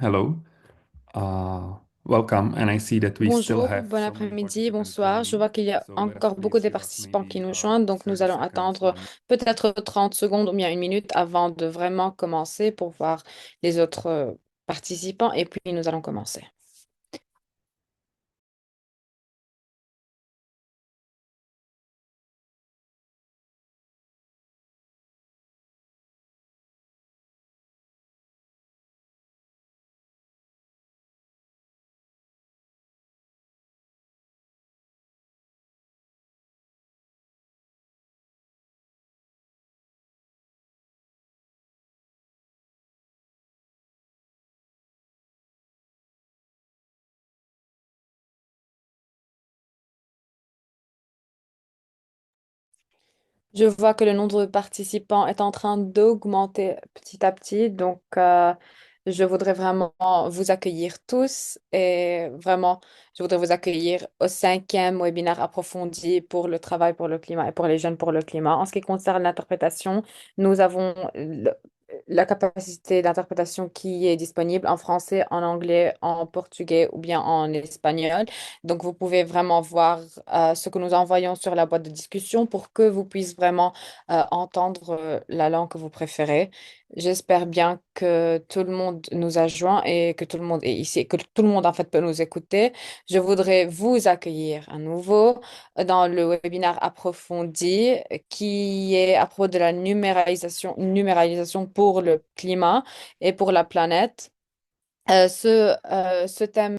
Hello, welcome, and I see that we still Bonjour, have bon so many après-midi, participants bonsoir. Je joining. vois qu'il y a So let us encore beaucoup please de give us participants qui maybe nous joignent, donc nous 30 allons seconds, attendre 1 minute. peut-être 30 secondes ou bien une minute avant de vraiment commencer pour voir les autres participants et puis nous allons commencer. Je vois que le nombre de participants est en train d'augmenter petit à petit, donc je voudrais vraiment vous accueillir tous et vraiment, je voudrais vous accueillir au cinquième webinaire approfondi pour le travail pour le climat et pour les jeunes pour le climat. En ce qui concerne l'interprétation, nous avons la capacité d'interprétation qui est disponible en français, en anglais, en portugais ou bien en espagnol. Donc, vous pouvez vraiment voir ce que nous envoyons sur la boîte de discussion pour que vous puissiez vraiment entendre la langue que vous préférez. J'espère bien que tout le monde nous a joints et que tout le monde est ici, que tout le monde en fait peut nous écouter. Je voudrais vous accueillir à nouveau dans le webinaire approfondi qui est à propos de la numéralisation pour le climat et pour la planète. Ce thème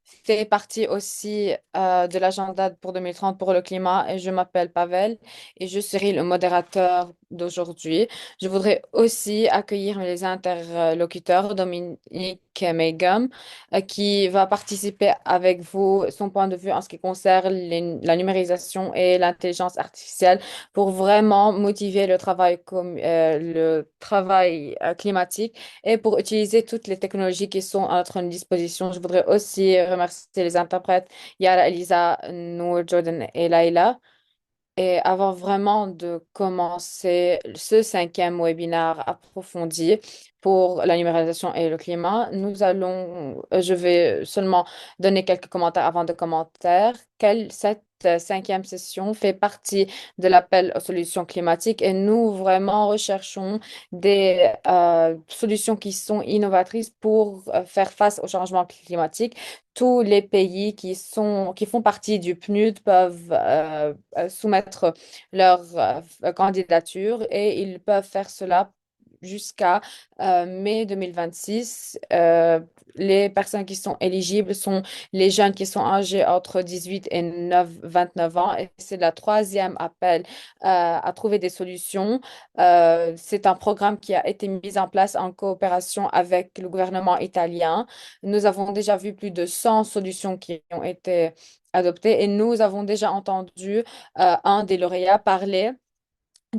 fait partie aussi de l'agenda pour 2030 pour le climat et je m'appelle Pavel et je serai le modérateur d'aujourd'hui. Je voudrais aussi accueillir les interlocuteurs, Dominique Meigam, qui va participer avec vous son point de vue en ce qui concerne la numérisation et l'intelligence artificielle pour vraiment motiver le travail climatique et pour utiliser toutes les technologies qui sont à notre disposition. Je voudrais aussi remercier les interprètes Yara, Elisa, Noor, Jordan et Laila. Et avant vraiment de commencer ce cinquième webinaire approfondi pour la numérisation et le climat, je vais seulement donner quelques commentaires avant de commentaires. Cette cinquième session fait partie de l'appel aux solutions climatiques et nous vraiment recherchons des solutions qui sont innovatrices pour faire face au changement climatique. Tous les pays qui font partie du PNUD peuvent soumettre leur candidature et ils peuvent faire cela jusqu'à mai 2026. Les personnes qui sont éligibles sont les jeunes qui sont âgés entre 18 et 29 ans et c'est la troisième appel à trouver des solutions. C'est un programme qui a été mis en place en coopération avec le gouvernement italien. Nous avons déjà vu plus de 100 solutions qui ont été adoptées et nous avons déjà entendu un des lauréats parler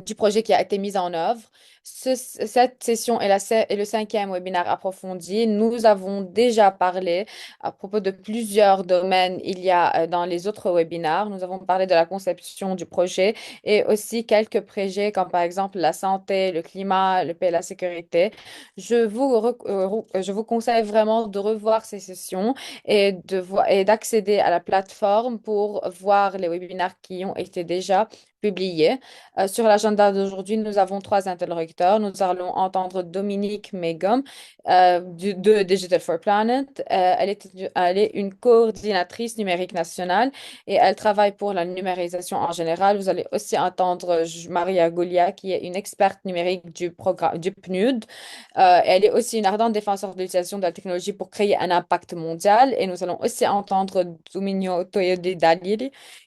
du projet qui a été mis en œuvre. Cette session est le cinquième webinaire approfondi. Nous avons déjà parlé à propos de plusieurs domaines il y a dans les autres webinaires. Nous avons parlé de la conception du projet et aussi quelques projets comme par exemple la santé, le climat, le paix et la sécurité. Je vous conseille vraiment de revoir ces sessions et d'accéder à la plateforme pour voir les webinaires qui ont été déjà publiés. Sur l'agenda d'aujourd'hui, nous avons trois interlocuteurs. Nous allons entendre Dominique Megum de Digital for Planet. Elle est une coordinatrice numérique nationale et elle travaille pour la numérisation en général. Vous allez aussi entendre Maria Goulia, qui est une experte numérique du programme du PNUD. Elle est aussi une ardente défenseur de l'utilisation de la technologie pour créer un impact mondial. Et nous allons aussi entendre Dominio Toyodi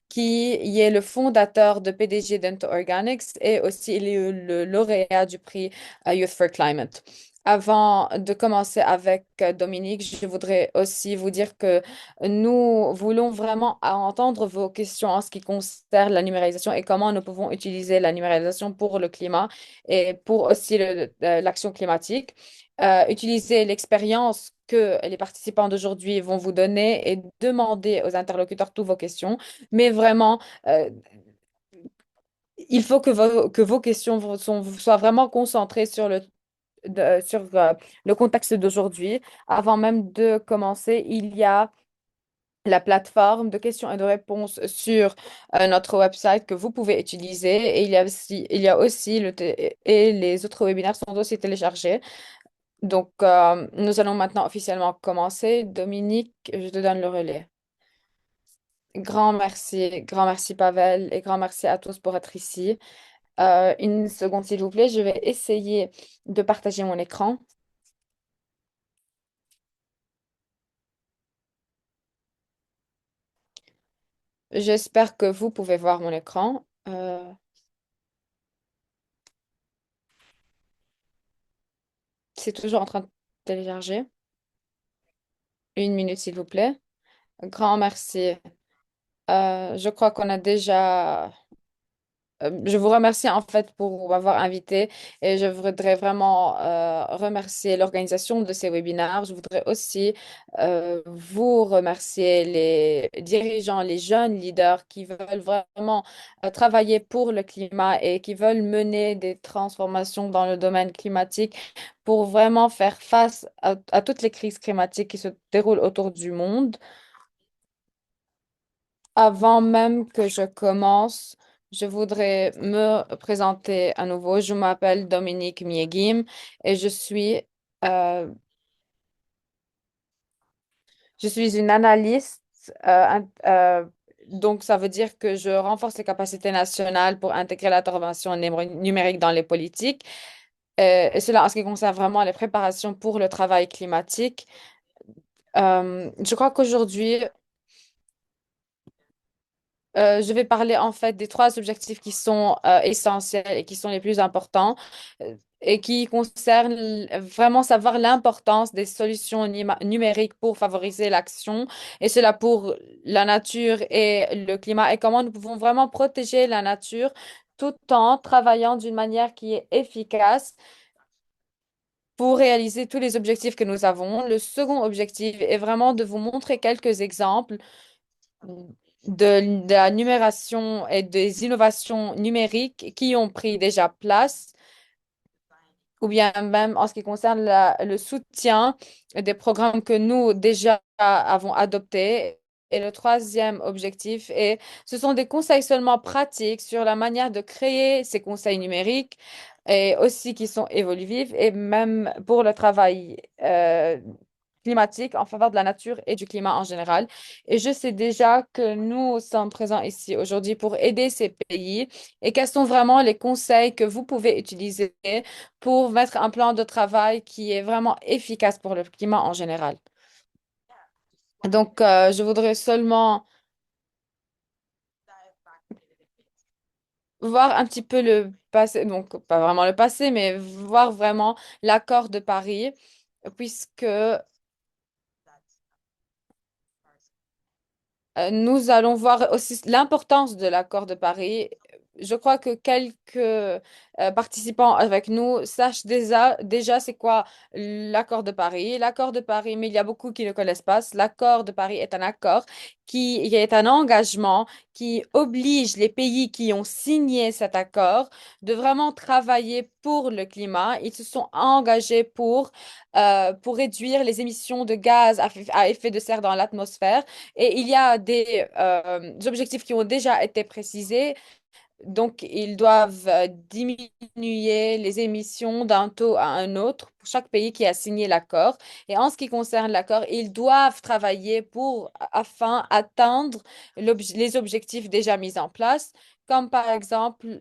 qui est le fondateur de PDG Dento Organics et aussi il est le lauréat du prix Youth for Climate. Avant de commencer avec Dominique, je voudrais aussi vous dire que nous voulons vraiment entendre vos questions en ce qui concerne la numérisation et comment nous pouvons utiliser la numérisation pour le climat et pour aussi l'action climatique. Utiliser l'expérience que les participants d'aujourd'hui vont vous donner et demander aux interlocuteurs toutes vos questions. Mais vraiment, il faut que vos questions soient vraiment concentrées sur sur le contexte d'aujourd'hui. Avant même de commencer, il y a la plateforme de questions et de réponses sur notre website que vous pouvez utiliser. Et il y a aussi et les autres webinaires sont aussi téléchargés. Donc, nous allons maintenant officiellement commencer. Dominique, je te donne le relais. Grand merci Pavel et grand merci à tous pour être ici. Une seconde, s'il vous plaît, je vais essayer de partager mon écran. J'espère que vous pouvez voir mon écran. C'est toujours en train de télécharger. Une minute, s'il vous plaît. Grand merci. Je crois qu'on a déjà je vous remercie en fait pour m'avoir invité et je voudrais vraiment remercier l'organisation de ces webinaires. Je voudrais aussi vous remercier les dirigeants, les jeunes leaders qui veulent vraiment travailler pour le climat et qui veulent mener des transformations dans le domaine climatique pour vraiment faire face à toutes les crises climatiques qui se déroulent autour du monde. Avant même que je commence, je voudrais me présenter à nouveau. Je m'appelle Dominique Miegim et euh, je suis une analyste. Donc, ça veut dire que je renforce les capacités nationales pour intégrer l'intervention numérique dans les politiques. Et cela en ce qui concerne vraiment les préparations pour le travail climatique. Je crois qu'aujourd'hui, je vais parler en fait des trois objectifs qui sont essentiels et qui sont les plus importants et qui concernent vraiment savoir l'importance des solutions numériques pour favoriser l'action et cela pour la nature et le climat et comment nous pouvons vraiment protéger la nature tout en travaillant d'une manière qui est efficace pour réaliser tous les objectifs que nous avons. Le second objectif est vraiment de vous montrer quelques exemples de la numération et des innovations numériques qui ont pris déjà place, ou bien même en ce qui concerne le soutien des programmes que nous déjà avons adoptés. Et le troisième objectif est, ce sont des conseils seulement pratiques sur la manière de créer ces conseils numériques et aussi qui sont évolutifs et même pour le travail climatique en faveur de la nature et du climat en général. Et je sais déjà que nous sommes présents ici aujourd'hui pour aider ces pays et quels sont vraiment les conseils que vous pouvez utiliser pour mettre un plan de travail qui est vraiment efficace pour le climat en général. Donc, je voudrais seulement voir un petit peu le passé, donc pas vraiment le passé, mais voir vraiment l'accord de Paris, puisque nous allons voir aussi l'importance de l'accord de Paris. Je crois que quelques participants avec nous sachent déjà c'est quoi l'accord de Paris. L'accord de Paris, mais il y a beaucoup qui ne connaissent pas. L'accord de Paris est un accord qui est un engagement qui oblige les pays qui ont signé cet accord de vraiment travailler pour le climat. Ils se sont engagés pour réduire les émissions de gaz à effet de serre dans l'atmosphère. Et il y a des objectifs qui ont déjà été précisés. Donc, ils doivent diminuer les émissions d'un taux à un autre pour chaque pays qui a signé l'accord. Et en ce qui concerne l'accord, ils doivent travailler afin d'atteindre les objectifs déjà mis en place, comme par exemple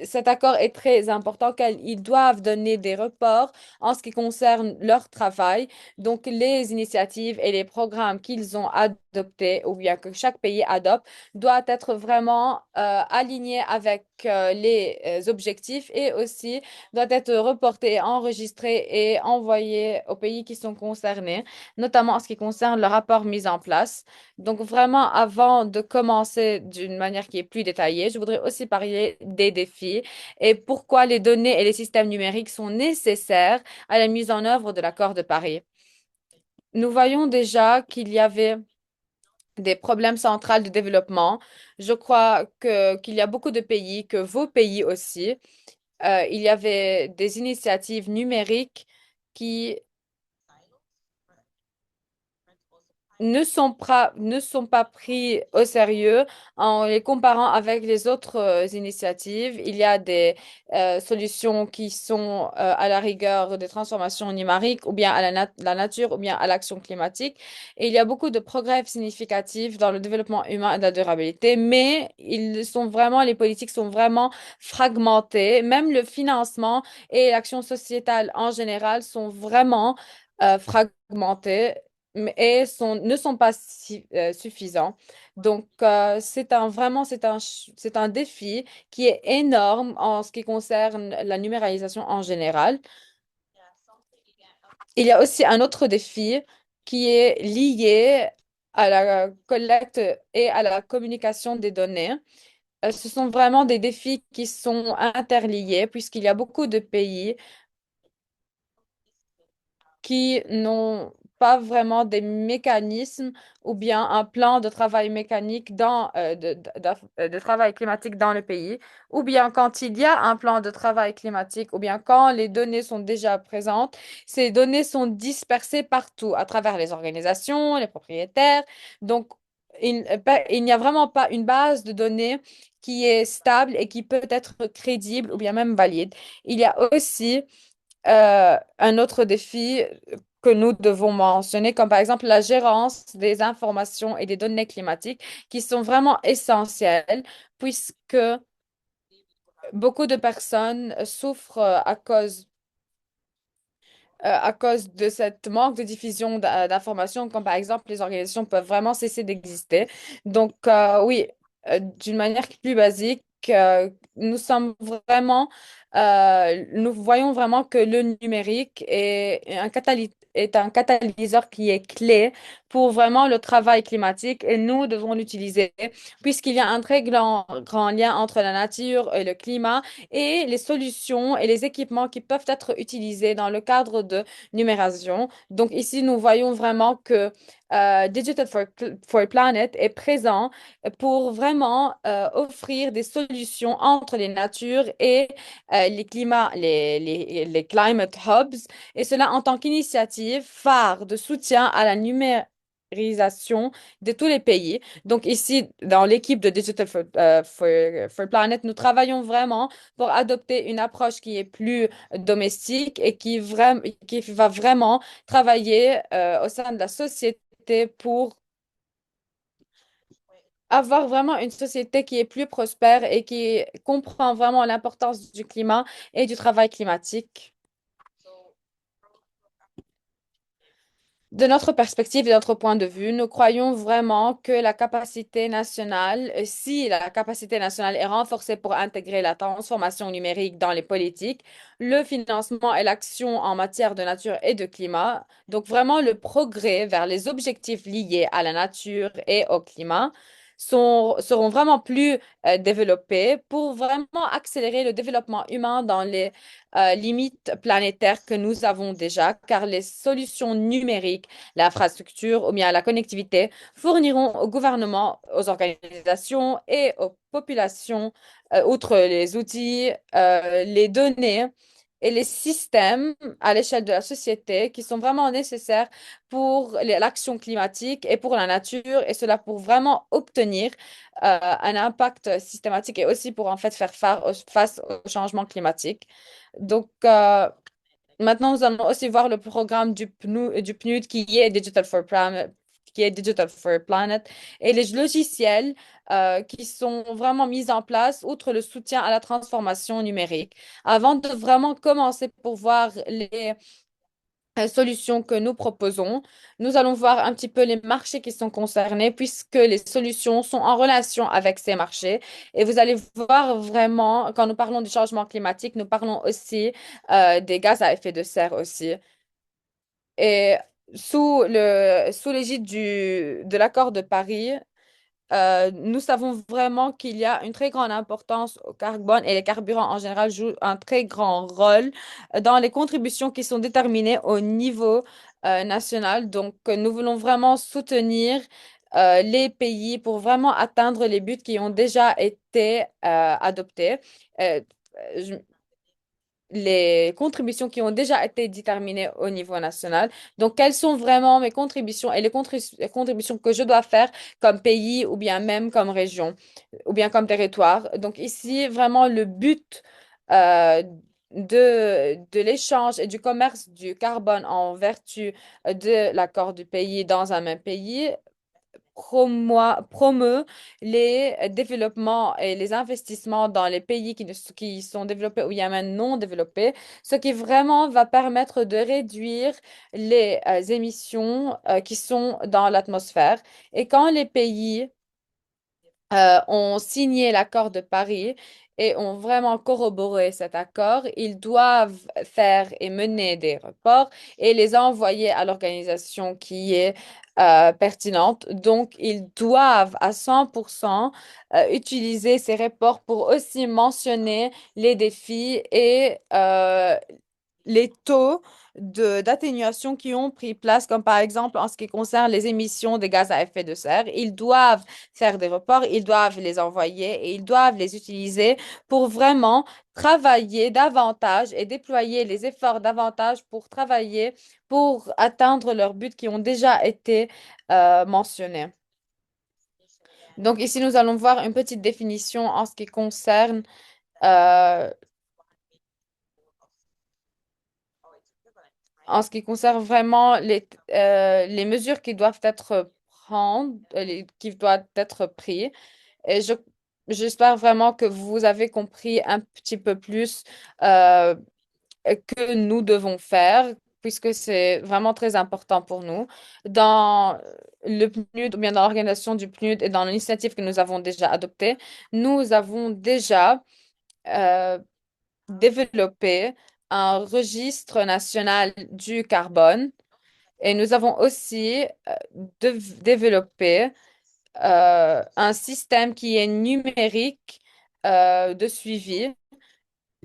cet accord est très important car ils doivent donner des reports en ce qui concerne leur travail. Donc, les initiatives et les programmes qu'ils ont adoptés ou bien que chaque pays adopte doivent être vraiment alignés avec les objectifs et aussi doivent être reportés, enregistrés et envoyés aux pays qui sont concernés, notamment en ce qui concerne le rapport mis en place. Donc, vraiment, avant de commencer d'une manière qui est plus détaillée, je voudrais aussi parler des défis et pourquoi les données et les systèmes numériques sont nécessaires à la mise en œuvre de l'accord de Paris. Nous voyons déjà qu'il y avait des problèmes centraux de développement. Je crois qu'il y a beaucoup de pays, que vos pays aussi, il y avait des initiatives numériques qui ne sont pas pris au sérieux en les comparant avec les autres initiatives. Il y a des solutions qui sont à la rigueur des transformations numériques ou bien à la nature ou bien à l'action climatique. Et il y a beaucoup de progrès significatifs dans le développement humain et de la durabilité, mais les politiques sont vraiment fragmentées. Même le financement et l'action sociétale en général sont vraiment fragmentés ne sont pas suffisants. Donc, c'est un défi qui est énorme en ce qui concerne la numéralisation en général. Il y a aussi un autre défi qui est lié à la collecte et à la communication des données. Ce sont vraiment des défis qui sont interliés puisqu'il y a beaucoup de pays qui n'ont pas vraiment des mécanismes ou bien un plan de travail mécanique de travail climatique dans le pays, ou bien quand il y a un plan de travail climatique, ou bien quand les données sont déjà présentes, ces données sont dispersées partout à travers les organisations, les propriétaires. Donc, il n'y a vraiment pas une base de données qui est stable et qui peut être crédible ou bien même valide. Il y a aussi un autre défi que nous devons mentionner, comme par exemple la gérance des informations et des données climatiques, qui sont vraiment essentielles, puisque beaucoup de personnes souffrent à cause de cette manque de diffusion d'informations, comme par exemple les organisations peuvent vraiment cesser d'exister. Donc, oui, d'une manière plus basique, nous sommes vraiment, nous voyons vraiment que le numérique est un catalyseur qui est clé pour vraiment le travail climatique et nous devons l'utiliser puisqu'il y a un très grand lien entre la nature et le climat et les solutions et les équipements qui peuvent être utilisés dans le cadre de numération. Donc ici, nous voyons vraiment que for Planet est présent pour vraiment offrir des solutions entre les natures et les climate hubs, et cela en tant qu'initiative phare de soutien à la numérisation de tous les pays. Donc ici, dans l'équipe de for Planet, nous travaillons vraiment pour adopter une approche qui est plus domestique et qui va vraiment travailler au sein de la société pour avoir vraiment une société qui est plus prospère et qui comprend vraiment l'importance du climat et du travail climatique. De notre perspective et de notre point de vue, nous croyons vraiment que la capacité nationale, si la capacité nationale est renforcée pour intégrer la transformation numérique dans les politiques, le financement et l'action en matière de nature et de climat, donc vraiment le progrès vers les objectifs liés à la nature et au climat, seront vraiment plus développés pour vraiment accélérer le développement humain dans les limites planétaires que nous avons déjà, car les solutions numériques, l'infrastructure ou bien la connectivité fourniront au gouvernement, aux organisations et aux populations, outre les outils, les données et les systèmes à l'échelle de la société qui sont vraiment nécessaires pour l'action climatique et pour la nature, et cela pour vraiment obtenir un impact systématique et aussi pour en fait faire face au changement climatique. Donc, maintenant, nous allons aussi voir le programme du PNUD qui est Digital for Planet et les logiciels qui sont vraiment mis en place outre le soutien à la transformation numérique. Avant de vraiment commencer pour voir les solutions que nous proposons, nous allons voir un petit peu les marchés qui sont concernés puisque les solutions sont en relation avec ces marchés. Et vous allez voir vraiment, quand nous parlons du changement climatique, nous parlons aussi des gaz à effet de serre aussi. Et sous l'égide de l'accord de Paris, nous savons vraiment qu'il y a une très grande importance au carbone et les carburants en général jouent un très grand rôle dans les contributions qui sont déterminées au niveau national. Donc, nous voulons vraiment soutenir les pays pour vraiment atteindre les buts qui ont déjà été adoptés. Euh, les contributions qui ont déjà été déterminées au niveau national. Donc, quelles sont vraiment mes contributions et les contributions que je dois faire comme pays ou bien même comme région ou bien comme territoire. Donc, ici, vraiment, le but euh, de l'échange et du commerce du carbone en vertu de l'accord du pays dans un même pays promeut les développements et les investissements dans les pays qui sont développés ou Yémen non développés, ce qui vraiment va permettre de réduire les émissions qui sont dans l'atmosphère. Et quand les pays ont signé l'accord de Paris et ont vraiment corroboré cet accord, ils doivent faire et mener des reports et les envoyer à l'organisation qui est pertinente. Donc, ils doivent à 100% utiliser ces reports pour aussi mentionner les défis et les taux d'atténuation qui ont pris place, comme par exemple en ce qui concerne les émissions de gaz à effet de serre. Ils doivent faire des reports, ils doivent les envoyer et ils doivent les utiliser pour vraiment travailler davantage et déployer les efforts davantage pour travailler, pour atteindre leurs buts qui ont déjà été mentionnés. Donc ici, nous allons voir une petite définition euh, en ce qui concerne vraiment les mesures qui doivent être qui doivent être prises. Et j'espère vraiment que vous avez compris un petit peu plus euh, que nous devons faire, puisque c'est vraiment très important pour nous. Dans le PNUD, ou bien dans l'organisation du PNUD et dans l'initiative que nous avons déjà adoptée, nous avons déjà euh, développé un registre national du carbone et nous avons aussi développé un système qui est numérique de suivi.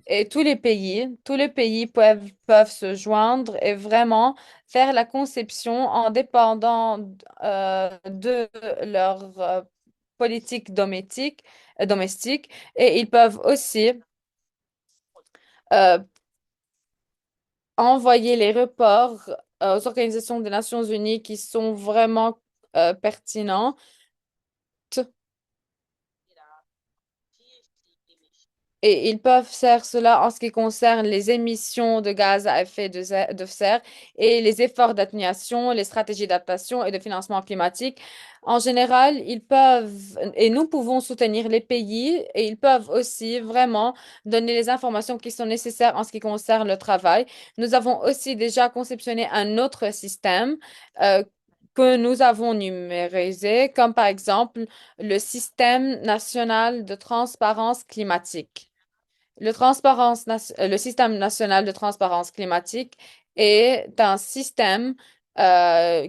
Et tous les pays peuvent se joindre et vraiment faire la conception en dépendant de leur politique domestique. Et ils peuvent aussi euh, envoyer les reports aux organisations des Nations Unies qui sont vraiment pertinents. Et ils peuvent faire cela en ce qui concerne les émissions de gaz à effet de serre et les efforts d'atténuation, les stratégies d'adaptation et de financement climatique. En général, ils peuvent, et nous pouvons soutenir les pays et ils peuvent aussi vraiment donner les informations qui sont nécessaires en ce qui concerne le travail. Nous avons aussi déjà conceptionné un autre système que nous avons numérisé, comme par exemple le système national de transparence climatique. Le système national de transparence climatique est un système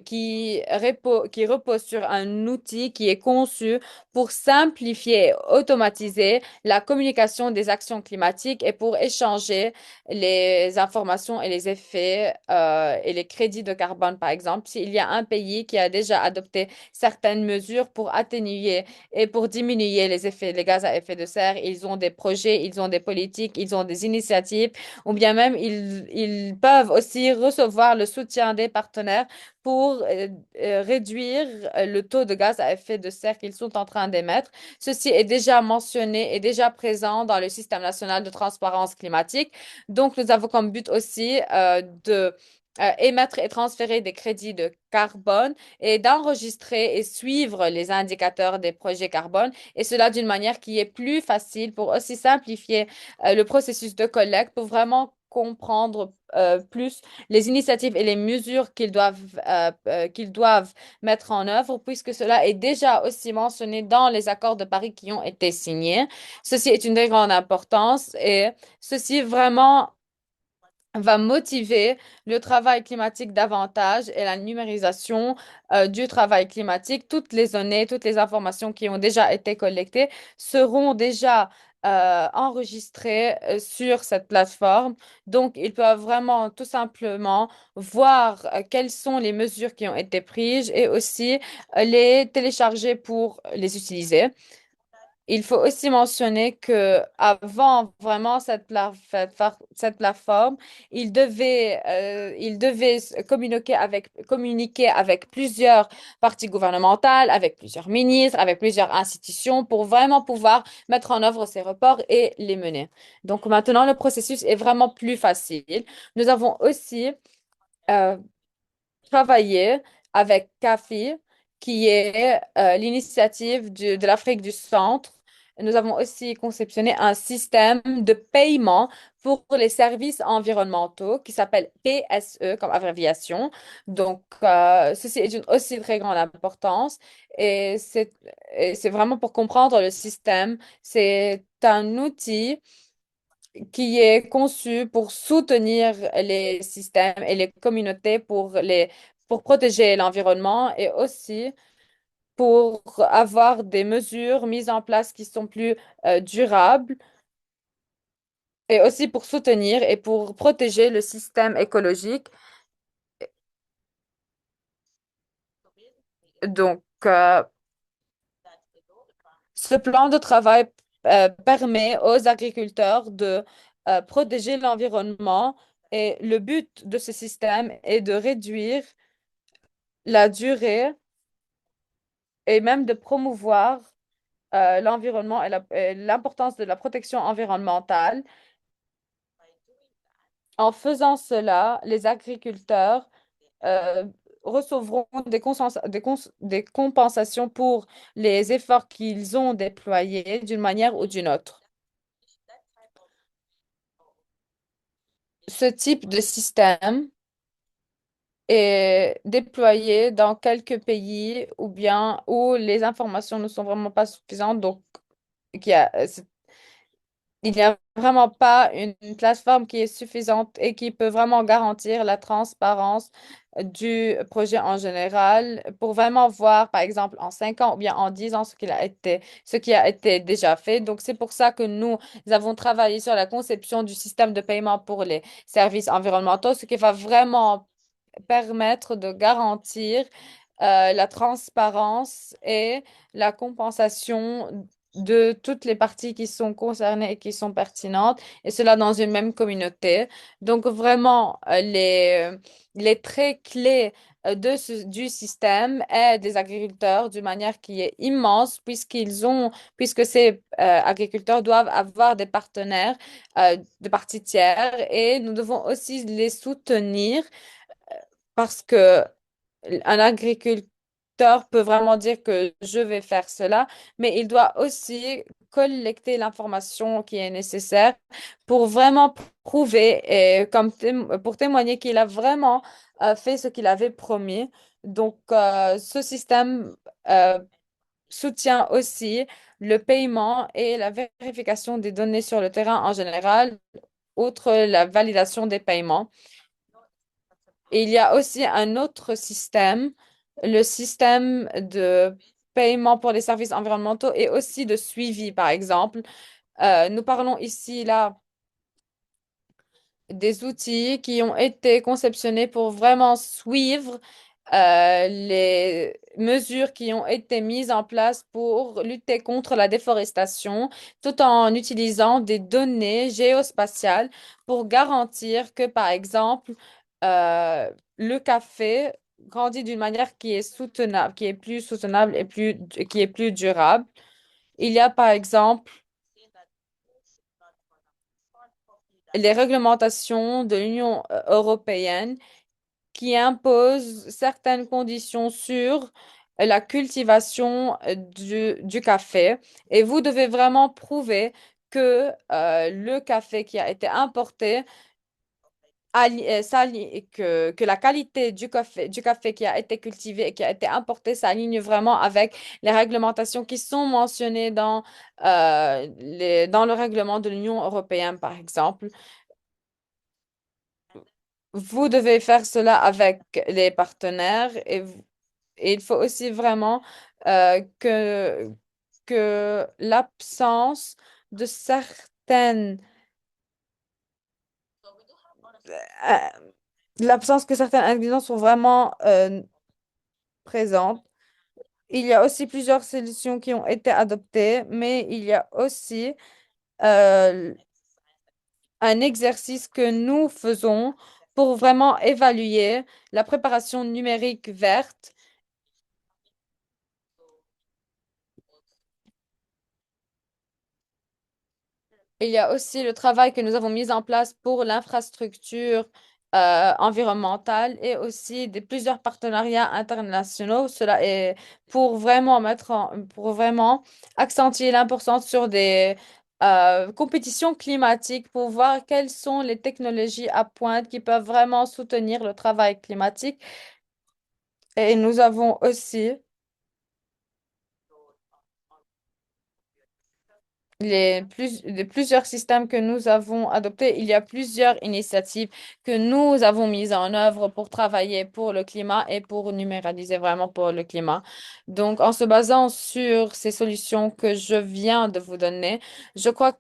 qui repose sur un outil qui est conçu pour simplifier et automatiser la communication des actions climatiques et pour échanger les informations et les effets et les crédits de carbone, par exemple. S'il y a un pays qui a déjà adopté certaines mesures pour atténuer et pour diminuer les gaz à effet de serre, ils ont des projets, ils ont des politiques, ils ont des initiatives, ou bien même ils peuvent aussi recevoir le soutien des partenaires pour réduire le taux de gaz à effet de serre qu'ils sont en train d'émettre. Ceci est déjà mentionné et déjà présent dans le système national de transparence climatique. Donc, nous avons comme but aussi de émettre et transférer des crédits de carbone et d'enregistrer et suivre les indicateurs des projets carbone, et cela d'une manière qui est plus facile pour aussi simplifier le processus de collecte pour vraiment comprendre plus les initiatives et les mesures qu'ils doivent mettre en œuvre, puisque cela est déjà aussi mentionné dans les accords de Paris qui ont été signés. Ceci est une très grande importance et ceci vraiment va motiver le travail climatique davantage et la numérisation du travail climatique. Toutes les données, toutes les informations qui ont déjà été collectées seront déjà enregistrées sur cette plateforme. Donc, ils peuvent vraiment tout simplement voir quelles sont les mesures qui ont été prises et aussi les télécharger pour les utiliser. Il faut aussi mentionner que avant vraiment cette plateforme, il devait communiquer avec plusieurs parties gouvernementales, avec plusieurs ministres, avec plusieurs institutions pour vraiment pouvoir mettre en œuvre ces reports et les mener. Donc maintenant, le processus est vraiment plus facile. Nous avons aussi euh, travaillé avec CAFI, qui est l'initiative de l'Afrique du Centre. Nous avons aussi conceptionné un système de paiement pour les services environnementaux qui s'appelle PSE comme abréviation. Donc, ceci est d'une aussi très grande importance et c'est vraiment pour comprendre le système. C'est un outil qui est conçu pour soutenir les systèmes et les communautés pour protéger l'environnement et aussi pour avoir des mesures mises en place qui sont plus durables et aussi pour soutenir et pour protéger le système écologique. Donc, ce plan de travail permet aux agriculteurs de protéger l'environnement et le but de ce système est de réduire la durée et même de promouvoir l'environnement et l'importance de la protection environnementale. En faisant cela, les agriculteurs euh, recevront des compensations pour les efforts qu'ils ont déployés d'une manière ou d'une autre. Ce type de système est déployé dans quelques pays ou bien où les informations ne sont vraiment pas suffisantes. Donc, il y a, il n'y a vraiment pas une plateforme qui est suffisante et qui peut vraiment garantir la transparence du projet en général pour vraiment voir, par exemple, en 5 ans ou bien en 10 ans, ce qui a été déjà fait. Donc, c'est pour ça que nous avons travaillé sur la conception du système de paiement pour les services environnementaux, ce qui va vraiment permettre de garantir la transparence et la compensation de toutes les parties qui sont concernées et qui sont pertinentes, et cela dans une même communauté. Donc vraiment, les traits clés du système aident les agriculteurs d'une manière qui est immense, puisque ces agriculteurs doivent avoir des partenaires de parties tiers, et nous devons aussi les soutenir parce que un agriculteur peut vraiment dire que je vais faire cela, mais il doit aussi collecter l'information qui est nécessaire pour vraiment prouver et pour témoigner qu'il a vraiment fait ce qu'il avait promis. Donc, ce système euh, soutient aussi le paiement et la vérification des données sur le terrain en général, outre la validation des paiements. Et il y a aussi un autre système, le système de paiement pour les services environnementaux et aussi de suivi, par exemple. Nous parlons ici, là, des outils qui ont été conceptionnés pour vraiment suivre les mesures qui ont été mises en place pour lutter contre la déforestation, tout en utilisant des données géospatiales pour garantir que, par exemple, le café grandit d'une manière qui est soutenable, qui est plus soutenable et qui est plus durable. Il y a, par exemple, les réglementations de l'Union européenne qui impose certaines conditions sur la cultivation du café. Et vous devez vraiment prouver que le café qui a été importé, que la qualité du café qui a été cultivé et qui a été importé s'aligne vraiment avec les réglementations qui sont mentionnées dans le règlement de l'Union européenne, par exemple. Vous devez faire cela avec les partenaires et il faut aussi vraiment que de certaines, euh, l'absence que certains ingrédients sont vraiment présents. Il y a aussi plusieurs solutions qui ont été adoptées, mais il y a aussi euh, un exercice que nous faisons pour vraiment évaluer la préparation numérique verte. Il y a aussi le travail que nous avons mis en place pour l'infrastructure environnementale et aussi plusieurs partenariats internationaux. Cela est pour vraiment pour vraiment accentuer l'importance sur des compétitions climatiques pour voir quelles sont les technologies à pointe qui peuvent vraiment soutenir le travail climatique. Et nous avons aussi plusieurs systèmes que nous avons adoptés. Il y a plusieurs initiatives que nous avons mises en œuvre pour travailler pour le climat et pour numéraliser vraiment pour le climat. Donc, en se basant sur ces solutions que je viens de vous donner, je crois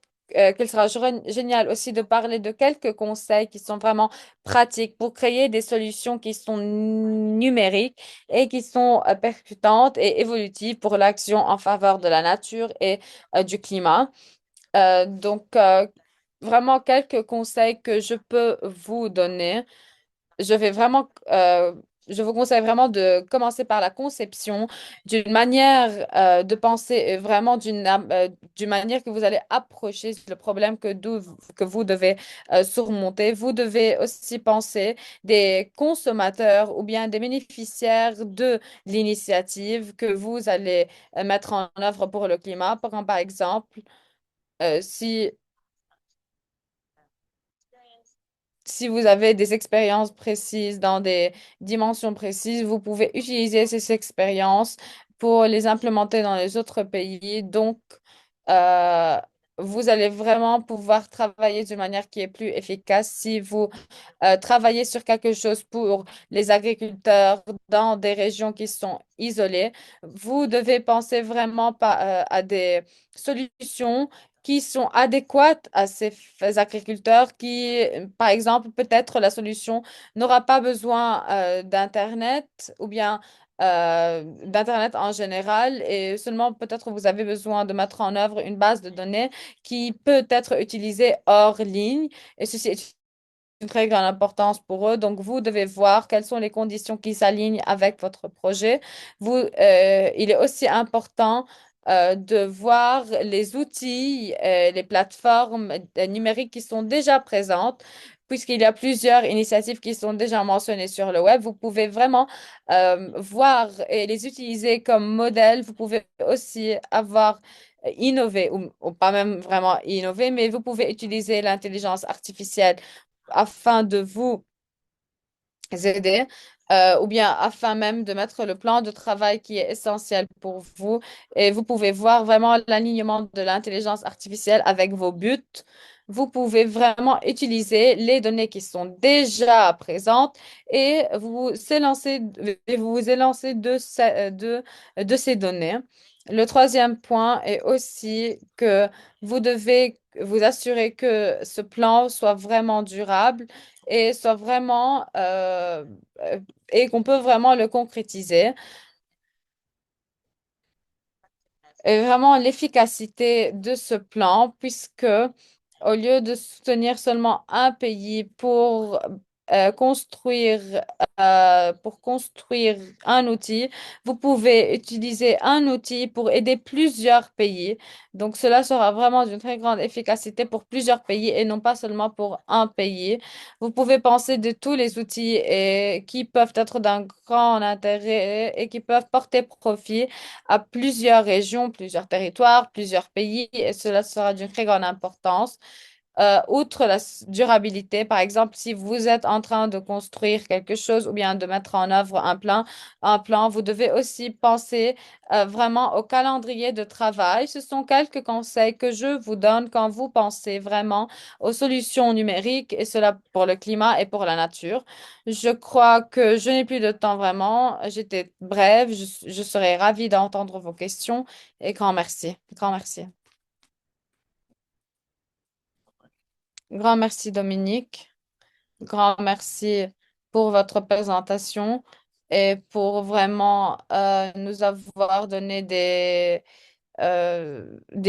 qu'il sera génial aussi de parler de quelques conseils qui sont vraiment pratiques pour créer des solutions qui sont numériques et qui sont percutantes et évolutives pour l'action en faveur de la nature et du climat. Donc, vraiment quelques conseils que je peux vous donner. Je vais vraiment, je vous conseille vraiment de commencer par la conception d'une manière de penser vraiment d'une manière que vous allez approcher le problème que vous devez surmonter. Vous devez aussi penser des consommateurs ou bien des bénéficiaires de l'initiative que vous allez mettre en œuvre pour le climat. Par exemple, si si vous avez des expériences précises dans des dimensions précises, vous pouvez utiliser ces expériences pour les implémenter dans les autres pays. Donc, euh, vous allez vraiment pouvoir travailler d'une manière qui est plus efficace si vous travaillez sur quelque chose pour les agriculteurs dans des régions qui sont isolées. Vous devez penser vraiment à des solutions qui sont adéquates à ces agriculteurs qui, par exemple, peut-être la solution n'aura pas besoin d'Internet ou bien d'Internet en général et seulement peut-être vous avez besoin de mettre en œuvre une base de données qui peut être utilisée hors ligne et ceci est une très grande importance pour eux. Donc, vous devez voir quelles sont les conditions qui s'alignent avec votre projet. Il est aussi important de voir les outils, les plateformes numériques qui sont déjà présentes. Puisqu'il y a plusieurs initiatives qui sont déjà mentionnées sur le web, vous pouvez vraiment voir et les utiliser comme modèle. Vous pouvez aussi avoir innové, ou pas même vraiment innové, mais vous pouvez utiliser l'intelligence artificielle afin de vous aider ou bien afin même de mettre le plan de travail qui est essentiel pour vous. Et vous pouvez voir vraiment l'alignement de l'intelligence artificielle avec vos buts. Vous pouvez vraiment utiliser les données qui sont déjà présentes et vous élancer de ces données. Le troisième point est aussi que vous devez vous assurer que ce plan soit vraiment durable et soit vraiment et qu'on peut vraiment le concrétiser. Et vraiment l'efficacité de ce plan, puisque au lieu de soutenir seulement un pays pour construire un outil, vous pouvez utiliser un outil pour aider plusieurs pays. Donc, cela sera vraiment d'une très grande efficacité pour plusieurs pays et non pas seulement pour un pays. Vous pouvez penser de tous les outils qui peuvent être d'un grand intérêt et qui peuvent porter profit à plusieurs régions, plusieurs territoires, plusieurs pays, et cela sera d'une très grande importance. Outre la durabilité, par exemple, si vous êtes en train de construire quelque chose ou bien de mettre en œuvre un plan, vous devez aussi penser vraiment au calendrier de travail. Ce sont quelques conseils que je vous donne quand vous pensez vraiment aux solutions numériques et cela pour le climat et pour la nature. Je crois que je n'ai plus de temps vraiment. J'étais brève. Je serais ravie d'entendre vos questions et grand merci. Grand merci. Grand merci, Dominique. Grand merci pour votre présentation. et pour vraiment nous avoir donné des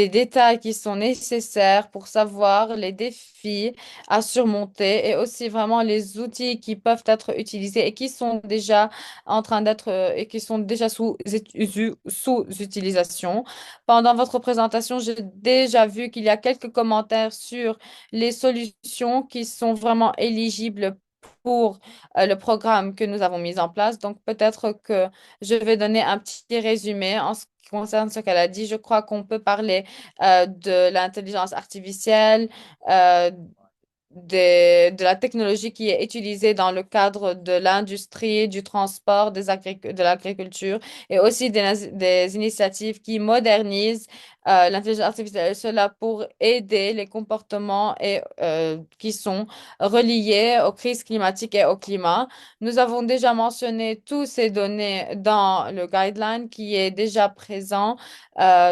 détails qui sont nécessaires pour savoir les défis à surmonter et aussi vraiment les outils qui peuvent être utilisés et qui sont déjà en train d'être et qui sont déjà sous-utilisation. Pendant votre présentation, j'ai déjà vu qu'il y a quelques commentaires sur les solutions qui sont vraiment éligibles pour le programme que nous avons mis en place. Donc, peut-être que je vais donner un petit résumé en ce qui concerne ce qu'elle a dit. Je crois qu'on peut parler de l'intelligence artificielle, euh, de la technologie qui est utilisée dans le cadre de l'industrie, du transport, de l'agriculture et aussi des initiatives qui modernisent l'intelligence artificielle, cela pour aider les comportements qui sont reliés aux crises climatiques et au climat. Nous avons déjà mentionné tous ces données dans le guideline qui est déjà présent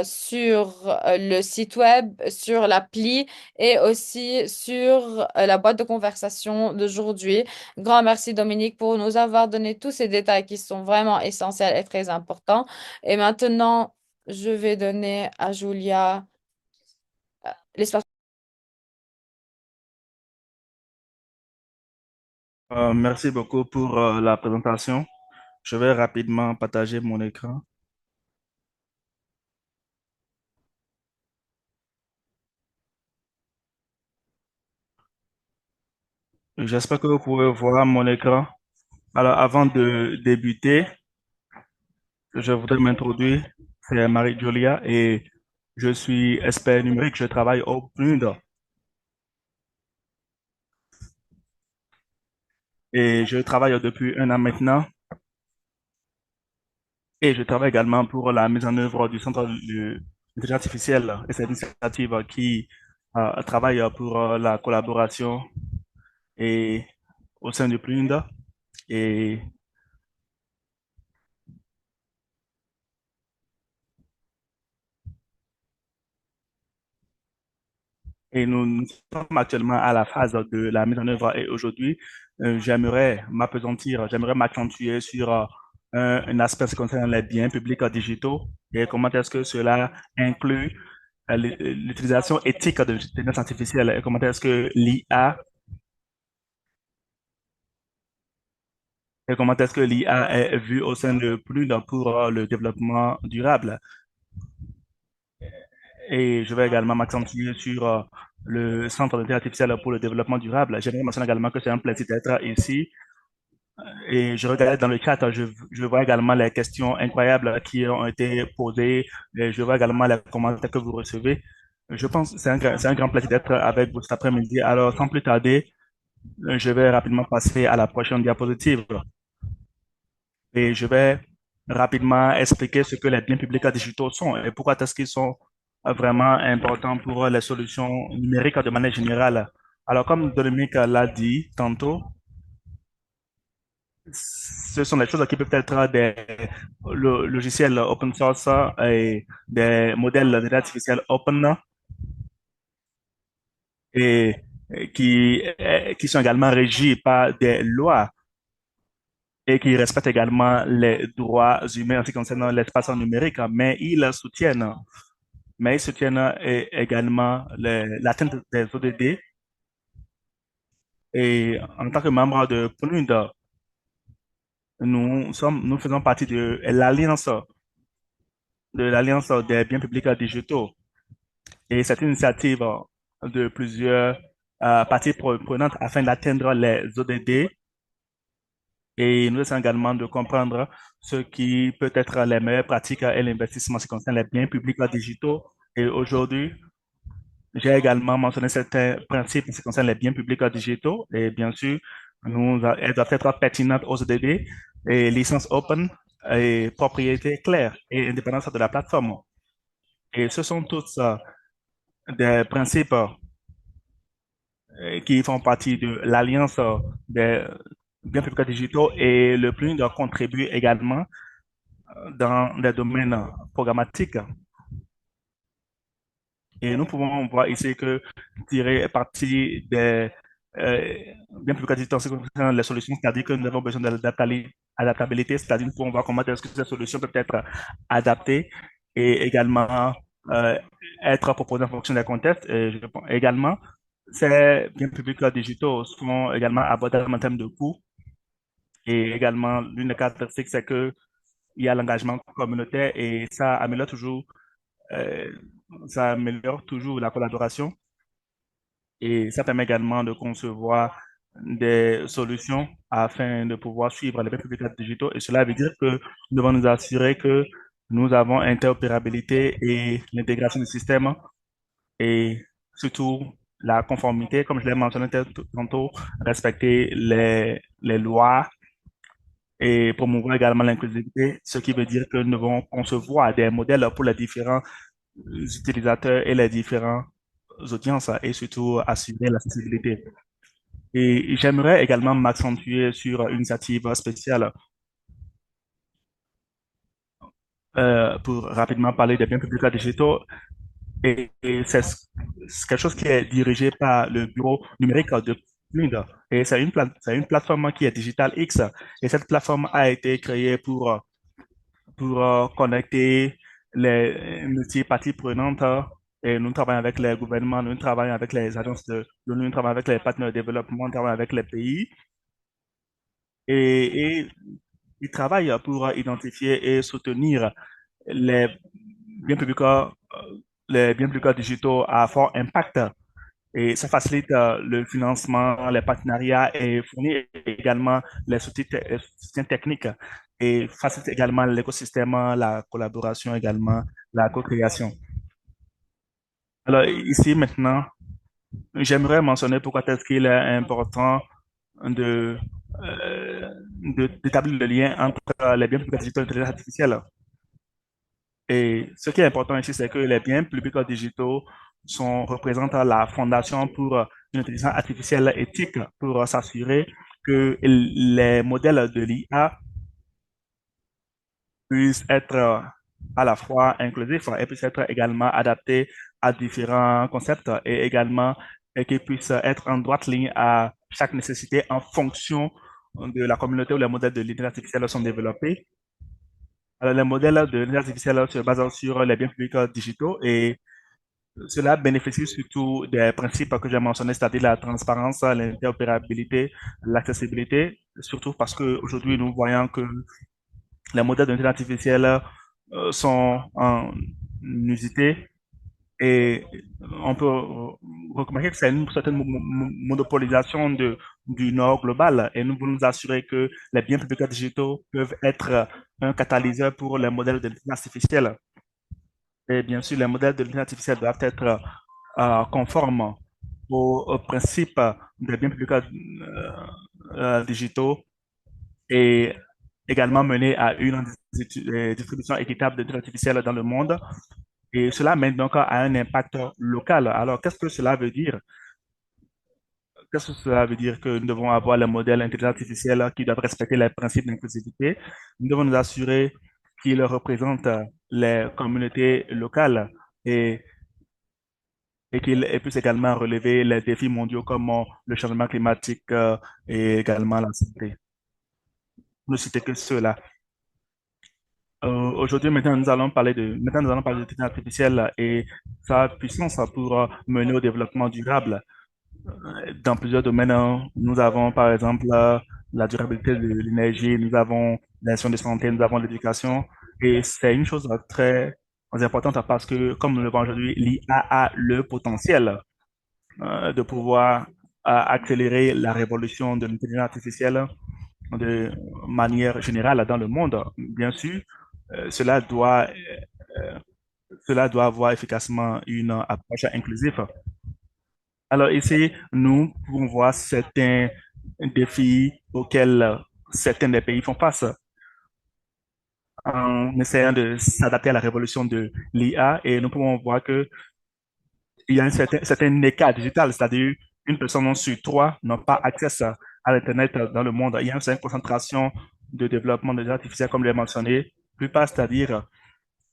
sur le site web, sur l'appli et aussi sur la boîte de conversation d'aujourd'hui. Grand merci Dominique pour nous avoir donné tous ces détails qui sont vraiment essentiels et très importants. Et maintenant, je vais donner à Julia l'espace. Merci beaucoup pour la présentation. Je vais rapidement partager mon écran. J'espère que vous pouvez voir mon écran. Alors, avant de débuter, je voudrais m'introduire. C'est Marie-Julia et je suis expert numérique. Je travaille au PNUD et je travaille depuis un an maintenant. Et je travaille également pour la mise en œuvre du Centre de l'intelligence artificielle et cette initiative qui travaille pour la collaboration et au sein du PNUD. Et, et nous sommes actuellement à la phase de la mise en œuvre. Et aujourd'hui, j'aimerais m'appesantir, j'aimerais m'accentuer sur un aspect qui concerne les biens publics digitaux et comment est-ce que cela inclut l'utilisation éthique de l'intelligence artificielle et comment est-ce que l'IA et comment est-ce que l'IA est vue au sein de plus pour le développement durable. Et je vais également m'accentuer sur le Centre d'intelligence artificielle pour le développement durable. J'aimerais mentionner également que c'est un plaisir d'être ici. Et je regardais dans le chat, je vois également les questions incroyables qui ont été posées. Et je vois également les commentaires que vous recevez. Je pense que c'est un grand plaisir d'être avec vous cet après-midi. Alors, sans plus tarder, je vais rapidement passer à la prochaine diapositive. Et je vais rapidement expliquer ce que les biens publics digitaux sont et pourquoi est-ce qu'ils sont vraiment importants pour les solutions numériques de manière générale. Alors, comme Dominique l'a dit tantôt, ce sont des choses qui peuvent être des logiciels open source et des modèles d'intelligence artificielle open et, qui sont également régis par des lois et qui respectent également les droits humains en ce qui concerne l'espace numérique, mais ils soutiennent également l'atteinte des ODD. Et en tant que membre de PNUD, nous faisons partie de l'Alliance des biens publics digitaux. Et c'est une initiative de plusieurs parties prenantes afin d'atteindre les ODD. Et nous essayons également de comprendre ce qui peut être les meilleures pratiques et l'investissement en ce qui concerne les biens publics digitaux. Et aujourd'hui, j'ai également mentionné certains principes en ce qui concerne les biens publics digitaux. Et bien sûr, elles doivent être pertinentes aux ODD et licence open et propriété claire et indépendance de la plateforme. Et ce sont tous des principes qui font partie de l'Alliance des biens publics digitaux et le plus de contribuer également dans des domaines programmatiques. Et nous pouvons voir ici que tirer parti des euh, bien plus qu'à en ce qui concerne les solutions, c'est-à-dire que nous avons besoin d'adaptabilité, c'est-à-dire nous pouvons voir comment est-ce que cette solution peut être adaptée et également euh, être proposée en fonction des contextes. Et je pense également, ces biens publics digitaux sont également abordables en termes de coûts et également l'une des caractéristiques, c'est que il y a l'engagement communautaire et euh, ça améliore toujours la collaboration et ça permet également de concevoir des solutions afin de pouvoir suivre les biens publics digitaux. Et cela veut dire que nous devons nous assurer que nous avons interopérabilité et l'intégration du système et surtout la conformité, comme je l'ai mentionné tantôt, respecter les lois et promouvoir également l'inclusivité, ce qui veut dire que nous devons concevoir des modèles pour les différents utilisateurs et les différentes audiences et surtout assurer l'accessibilité. Et j'aimerais également m'accentuer sur une initiative spéciale pour rapidement parler des biens publics digitaux. Et c'est quelque chose qui est dirigé par le bureau numérique de Flink. Et c'est une plateforme qui est Digital X. Et cette plateforme a été créée pour connecter les multi-parties prenantes. Et nous travaillons avec les gouvernements, nous travaillons avec les agences de l'ONU, nous travaillons avec les partenaires de développement, nous travaillons avec les pays. Et ils travaillent pour identifier et soutenir les biens publics, les biens publics digitaux à fort impact. Et ça facilite le financement, les partenariats et fournit également les soutiens techniques et facilite également l'écosystème, la collaboration également, la co-création. Alors ici maintenant, j'aimerais mentionner pourquoi est-ce qu'il est important de, d'établir le lien entre les biens publics digitaux et l'intelligence artificielle. Et ce qui est important ici, c'est que les biens publics digitaux représentent la fondation pour une intelligence artificielle éthique pour s'assurer que les modèles de l'IA puissent être à la fois inclusifs et puissent être également adaptés à différents concepts et également qu'ils puissent être en droite ligne à chaque nécessité en fonction de la communauté où les modèles de l'intelligence artificielle sont développés. Alors, les modèles de l'intelligence artificielle se basent sur les biens publics digitaux et cela bénéficie surtout des principes que j'ai mentionnés, c'est-à-dire la transparence, l'interopérabilité, l'accessibilité, surtout parce qu'aujourd'hui, nous voyons que les modèles d'intelligence artificielle sont en usité et on peut remarquer que c'est une certaine monopolisation du nord global et nous voulons nous assurer que les biens publics digitaux peuvent être un catalyseur pour les modèles d'intelligence artificielle. Et bien sûr, les modèles de l'intelligence artificielle doivent être conformes aux principes des biens publics digitaux et également mener à une distribution équitable de l'intelligence artificielle dans le monde. Et cela mène donc à un impact local. Alors, qu'est-ce que cela veut dire? Qu'est-ce que cela veut dire que nous devons avoir les modèles d'intelligence artificielle qui doivent respecter les principes d'inclusivité? Nous devons nous assurer qu'ils représentent les communautés locales et et qu'il puisse également relever les défis mondiaux comme le changement climatique et également la santé. Ne citer que cela. Aujourd'hui, maintenant, nous allons parler de l'intelligence artificielle et sa puissance pour mener au développement durable. Dans plusieurs domaines, hein, nous avons par exemple la durabilité de l'énergie, nous avons l'institution de santé, nous avons l'éducation. Et c'est une chose très importante parce que, comme nous le voyons aujourd'hui, l'IA a le potentiel de pouvoir accélérer la révolution de l'intelligence artificielle de manière générale dans le monde. Bien sûr, euh, cela doit, euh, cela doit avoir efficacement une approche inclusive. Alors ici, nous pouvons voir certains défis auxquels certains des pays font face en essayant de s'adapter à la révolution de l'IA et nous pouvons voir que il y a un certain écart digital, c'est-à-dire une personne sur trois n'a pas accès à l'Internet dans le monde. Il y a une certaine concentration de développement de l'intelligence artificielle, comme je l'ai mentionné, plus pas, c'est-à-dire,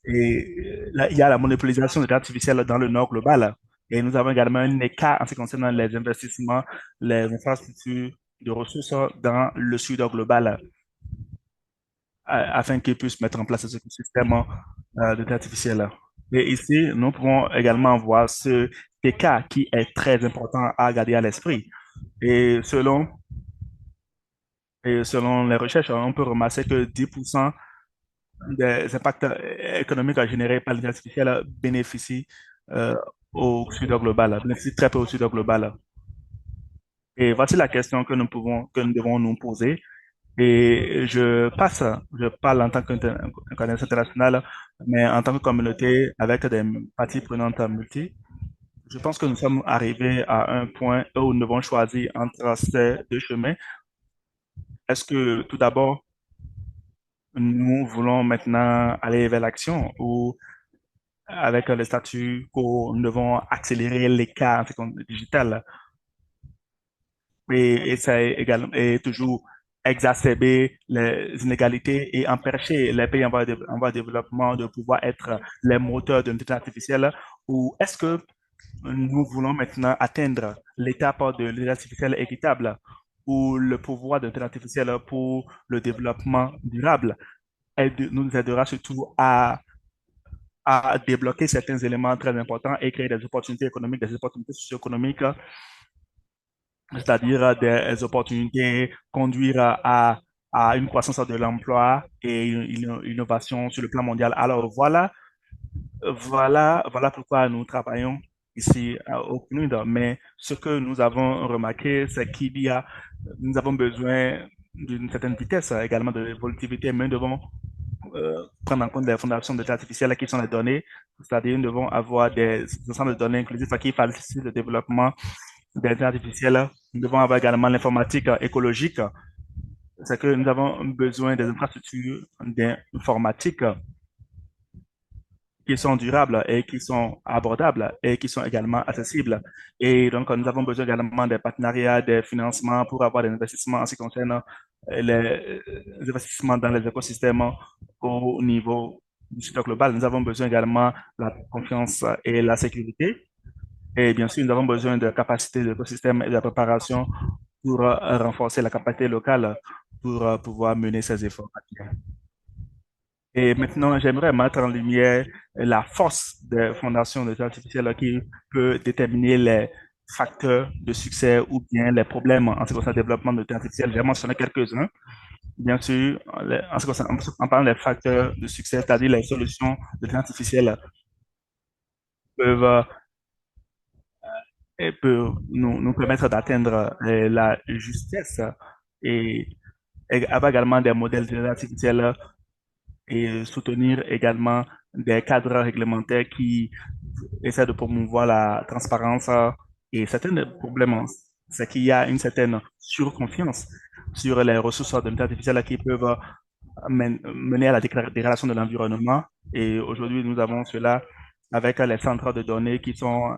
et là, il y a la monopolisation de l'intelligence artificielle dans le nord global. Et nous avons également un écart en ce qui concerne les investissements, les infrastructures de ressources dans le sud global afin qu'ils puissent mettre en place ce système d'intelligence artificielle. Et ici, nous pouvons également voir ce écart qui est très important à garder à l'esprit. Et selon, et selon les recherches, on peut remarquer que 10% des impacts économiques générés par l'intelligence artificielle bénéficient euh, au sud global, bénéficient très peu au sud global. Et voici la question que nous devons nous poser. Et je parle en tant qu'organisation internationale, mais en tant que communauté avec des parties prenantes multi. Je pense que nous sommes arrivés à un point où nous devons choisir entre ces deux chemins. Est-ce que tout d'abord, nous voulons maintenant aller vers l'action ou avec le statut quo, nous devons accélérer l'écart digital et ça est également et toujours exacerber les inégalités et empêcher les pays en voie de développement de pouvoir être les moteurs de l'intelligence artificielle ou est-ce que nous voulons maintenant atteindre l'étape de l'intelligence artificielle équitable où le pouvoir de l'intelligence artificielle pour le développement durable nous aidera surtout à débloquer certains éléments très importants et créer des opportunités économiques, des opportunités socio-économiques, c'est-à-dire des opportunités, conduire à une croissance de l'emploi et une innovation sur le plan mondial. Alors voilà pourquoi nous travaillons ici au CNUD. Mais ce que nous avons remarqué, c'est nous avons besoin d'une certaine vitesse, également de volatilité, mais nous devons prendre en compte les fondations de l'intelligence artificielle qui sont les données, c'est-à-dire nous devons avoir des ensembles de données inclusifs qui facilitent le développement de l'intelligence artificielle. Nous devons avoir également l'informatique écologique, c'est que nous avons besoin des infrastructures d'informatique qui sont durables et qui sont abordables et qui sont également accessibles. Et donc, nous avons besoin également des partenariats, des financements pour avoir des investissements en ce qui concerne les investissements dans les écosystèmes au niveau du secteur global. Nous avons besoin également de la confiance et la sécurité. Et bien sûr, nous avons besoin de capacités de l'écosystème et de la préparation pour renforcer la capacité locale pour pouvoir mener ces efforts. Et maintenant, j'aimerais mettre en lumière la force des fondations de l'intelligence artificielle qui peut déterminer les facteurs de succès ou bien les problèmes en ce qui concerne le développement de l'intelligence artificielle. J'ai mentionné quelques-uns. Bien sûr, en ce qui concerne, en parlant des facteurs de succès, c'est-à-dire les solutions de l'intelligence artificielle peuvent, peuvent nous permettre d'atteindre la justesse et, et avoir également des modèles d'intelligence artificielle et soutenir également des cadres réglementaires qui essaient de promouvoir la transparence et certains problèmes, c'est qu'il y a une certaine surconfiance sur les ressources de l'intelligence artificielle qui peuvent mener à la dégradation de l'environnement. Et aujourd'hui, nous avons cela avec les centres de données qui sont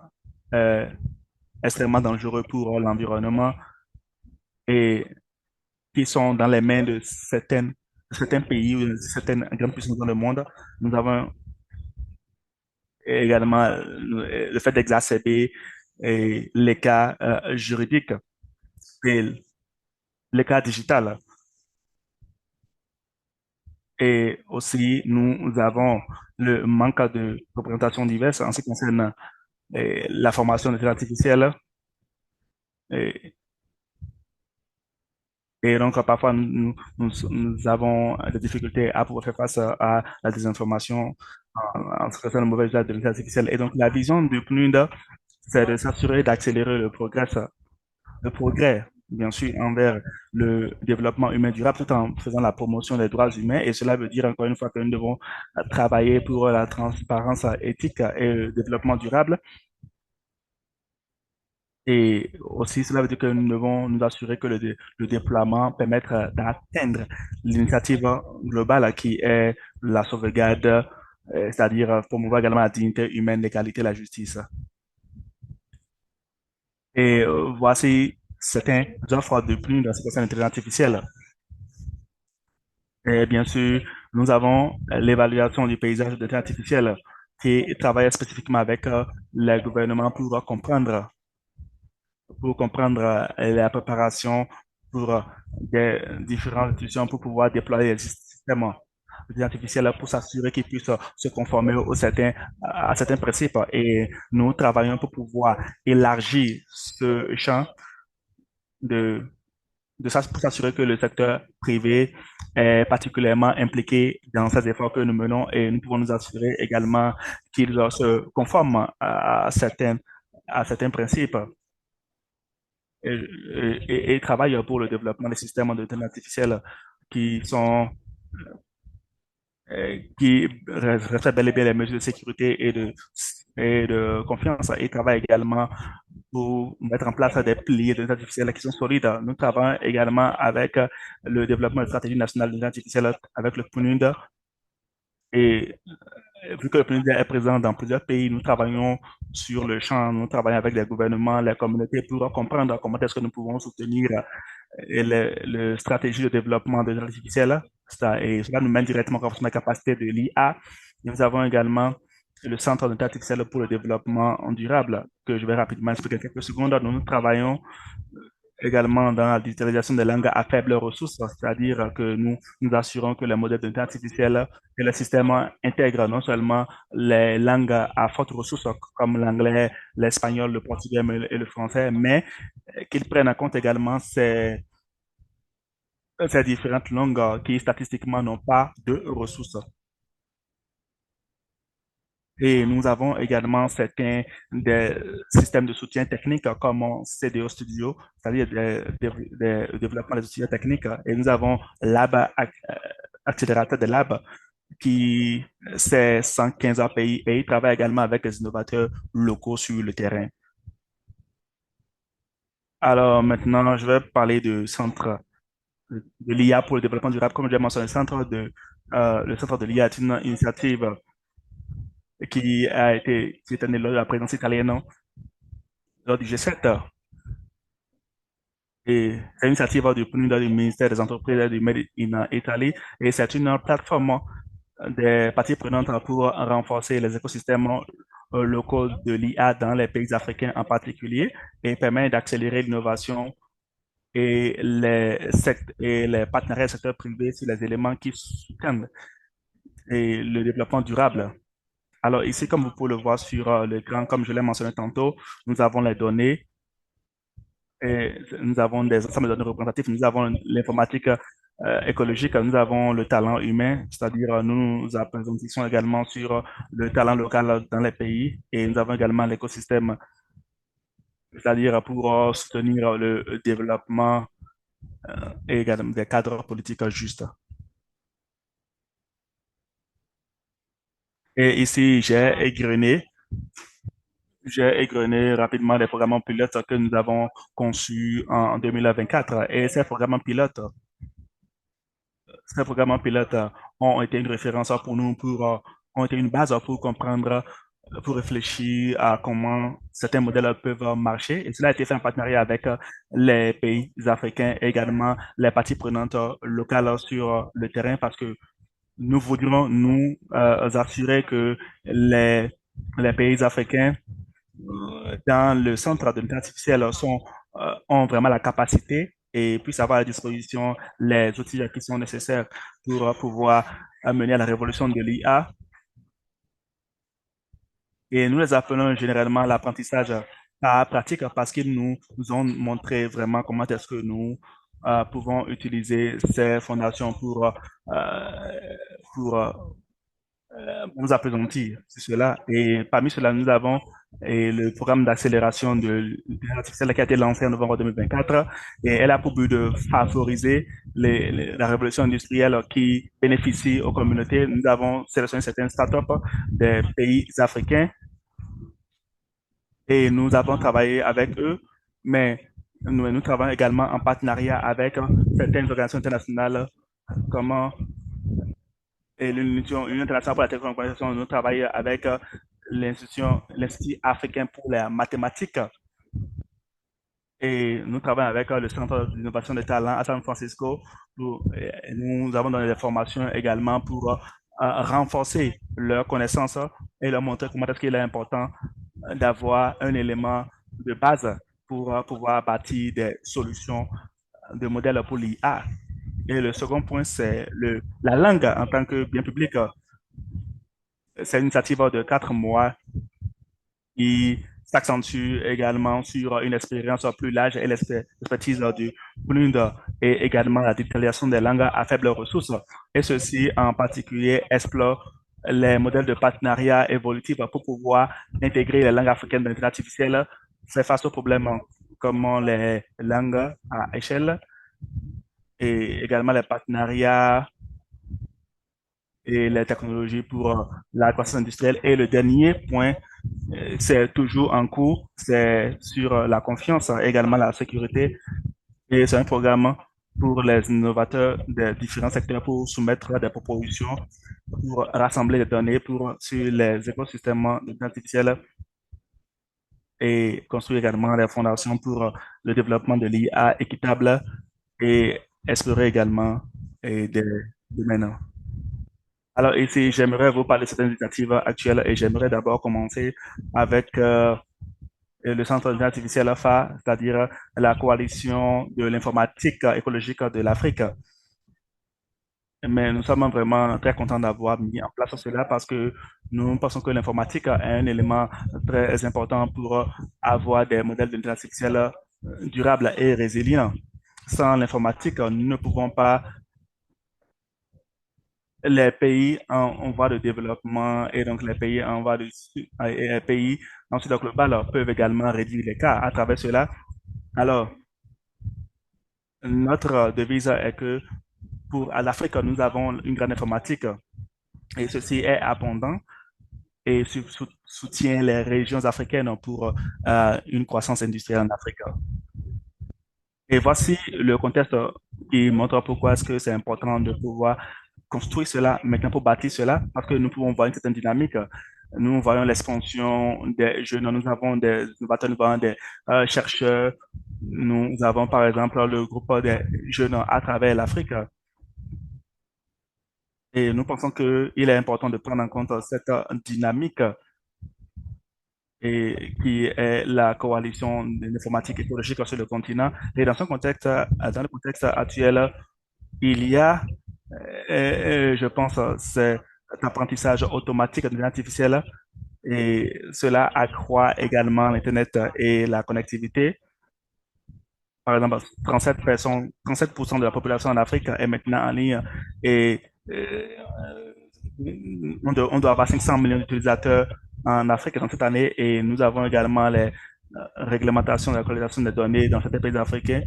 euh, extrêmement dangereux pour l'environnement et qui sont dans les mains de certains pays ou de certaines grandes puissances dans le monde. Nous avons également le fait d'exacerber les cas juridiques et les cas digital. Et aussi, nous avons le manque de représentation diverse en ce qui concerne la formation de l'intelligence artificielle. Et, et donc, parfois, nous avons des difficultés à pouvoir faire face à la désinformation en ce qui concerne le mauvais usage de l'intelligence artificielle. Et donc, la vision du PNUD, c'est de s'assurer d'accélérer le progrès, bien sûr, envers le développement humain durable tout en faisant la promotion des droits humains. Et cela veut dire, encore une fois, que nous devons travailler pour la transparence éthique et le développement durable. Et aussi, cela veut dire que nous devons nous assurer que le déploiement permette d'atteindre l'initiative globale qui est la sauvegarde, c'est-à-dire promouvoir également la dignité humaine, l'égalité, la justice. Et voici certaines offres de plus dans ce qui concerne l'intelligence artificielle. Et bien sûr, nous avons l'évaluation du paysage de l'intelligence artificielle. qui travaille spécifiquement avec le gouvernement pour comprendre la préparation pour des différentes institutions pour pouvoir déployer les systèmes artificiels pour s'assurer qu'ils puissent se conformer à certains principes. Et nous travaillons pour pouvoir élargir ce champ de, pour s'assurer que le secteur privé est particulièrement impliqué dans ces efforts que nous menons et nous pouvons nous assurer également qu'ils se conforment à certains principes et travaillent pour le développement des systèmes d'intelligence artificielle qui sont qui respectent bel et bien les mesures de sécurité et de confiance et travaillent également pour mettre en place des piliers d'intelligence artificielle qui sont solides. Nous travaillons également avec le développement de stratégies nationales d'intelligence artificielle avec le PNUD et vu que le PNUD est présent dans plusieurs pays, nous travaillons sur le champ, nous travaillons avec les gouvernements, les communautés pour comprendre comment est-ce que nous pouvons soutenir les stratégies de développement de l'intelligence artificielle. Et cela nous mène directement au renforcement des capacités de l'IA. Nous avons également le Centre d'intelligence artificielle pour le développement durable, que je vais rapidement expliquer en quelques secondes. Nous travaillons également dans la digitalisation des langues à faible ressources, c'est-à-dire que nous assurons que les modèles d'intelligence artificielle et le système intègrent non seulement les langues à fortes ressources comme l'anglais, l'espagnol, le portugais et le français, mais qu'ils prennent en compte également ces différentes langues qui statistiquement n'ont pas de ressources. Et nous avons également certains des systèmes de soutien technique comme CDO Studio, c'est-à-dire des développement des outils techniques. Et nous avons accélérateur de Lab, qui c'est 115 pays et il travaille également avec les innovateurs locaux sur le terrain. Alors maintenant, je vais parler du centre de l'IA pour le développement durable. Comme je l'ai mentionné, le centre de l'IA est une initiative qui était née lors de la présidence italienne lors du G7. Et c'est une initiative du du ministère des Entreprises et du Made in Italy. Et c'est une plateforme des parties prenantes pour renforcer les écosystèmes locaux de l'IA dans les pays africains en particulier et permet d'accélérer l'innovation et les partenariats du secteur privé sur les éléments qui soutiennent et le développement durable. Alors ici, comme vous pouvez le voir sur l'écran, comme je l'ai mentionné tantôt, nous avons les données et nous avons des ensembles de données représentatifs, nous avons l'informatique écologique, nous avons le talent humain, c'est-à-dire nous apprenons également sur le talent local dans les pays et nous avons également l'écosystème, c'est-à-dire pour soutenir le développement et également des cadres politiques justes. Et ici, j'ai égrené rapidement les programmes pilotes que nous avons conçus en 2024. Et ces programmes pilotes ont été une référence pour nous, ont été une base pour comprendre, pour réfléchir à comment certains modèles peuvent marcher. Et cela a été fait en partenariat avec les pays africains et également les parties prenantes locales sur le terrain parce que nous voudrions nous assurer que les pays africains dans le centre de l'intelligence artificielle ont vraiment la capacité et puissent avoir à la disposition les outils qui sont nécessaires pour pouvoir mener à la révolution de l'IA. Et nous les appelons généralement l'apprentissage par pratique parce qu'ils nous ont montré vraiment comment est-ce que nous pouvons utiliser ces fondations pour nous appesantir sur cela. Et parmi cela, nous avons le programme d'accélération de l'intelligence artificielle qui a été lancé en novembre 2024 et elle a pour but de favoriser la révolution industrielle qui bénéficie aux communautés. Nous avons sélectionné certaines startups des pays africains et nous avons travaillé avec eux, mais nous travaillons également en partenariat avec certaines organisations internationales comme et l'Union internationale pour la télécommunication. Nous travaillons avec l'Institut africain pour la mathématique et nous travaillons avec le Centre d'innovation des talents à San Francisco. Nous avons donné des formations également pour renforcer leurs connaissances et leur montrer comment est-ce qu'il est important d'avoir un élément de base pour pouvoir bâtir des solutions de modèles pour l'IA. Et le second point, c'est la langue en tant que bien public. C'est une initiative de 4 mois qui s'accentue également sur une expérience plus large et l'expertise du PNUD et également la digitalisation des langues à faibles ressources. Et ceci en particulier explore les modèles de partenariat évolutifs pour pouvoir intégrer les langues africaines dans l'intelligence artificielle, faire face aux problèmes comme les langues à échelle et également les partenariats et les technologies pour la croissance industrielle. Et le dernier point, c'est toujours en cours, c'est sur la confiance, également la sécurité. Et c'est un programme pour les innovateurs des différents secteurs pour soumettre des propositions, pour rassembler des données sur les écosystèmes d'intelligence artificielle et construire également les fondations pour le développement de l'IA équitable et explorer également des domaines. Alors ici, j'aimerais vous parler de certaines initiatives actuelles et j'aimerais d'abord commencer avec le Centre d'intelligence artificielle FA, c'est-à-dire la coalition de l'informatique écologique de l'Afrique. Mais nous sommes vraiment très contents d'avoir mis en place cela parce que nous pensons que l'informatique est un élément très important pour avoir des modèles d'intelligence artificielle durables et résilients. Sans l'informatique, nous ne pouvons pas les pays en voie de développement et donc les pays en voie de et les pays en sud global peuvent également réduire les cas à travers cela. Alors, notre devise est que pour l'Afrique, nous avons une grande informatique et ceci est abondant et soutient les régions africaines pour une croissance industrielle en Afrique. Et voici le contexte qui montre pourquoi est-ce que c'est important de pouvoir construire cela maintenant pour bâtir cela, parce que nous pouvons voir une certaine dynamique. Nous voyons l'expansion des jeunes, nous avons des innovateurs, nous avons des chercheurs, nous avons par exemple le groupe des jeunes à travers l'Afrique. Et nous pensons qu'il est important de prendre en compte cette dynamique et qui est la coalition de l'informatique écologique sur le continent. Et dans ce contexte, dans le contexte actuel, il y a, je pense, c'est l'apprentissage automatique de l'intelligence artificielle et cela accroît également l'Internet et la connectivité. Par exemple, 37% de la population en Afrique est maintenant en ligne et on doit avoir 500 millions d'utilisateurs en Afrique dans cette année et nous avons également les réglementations de la collectation des données dans certains pays africains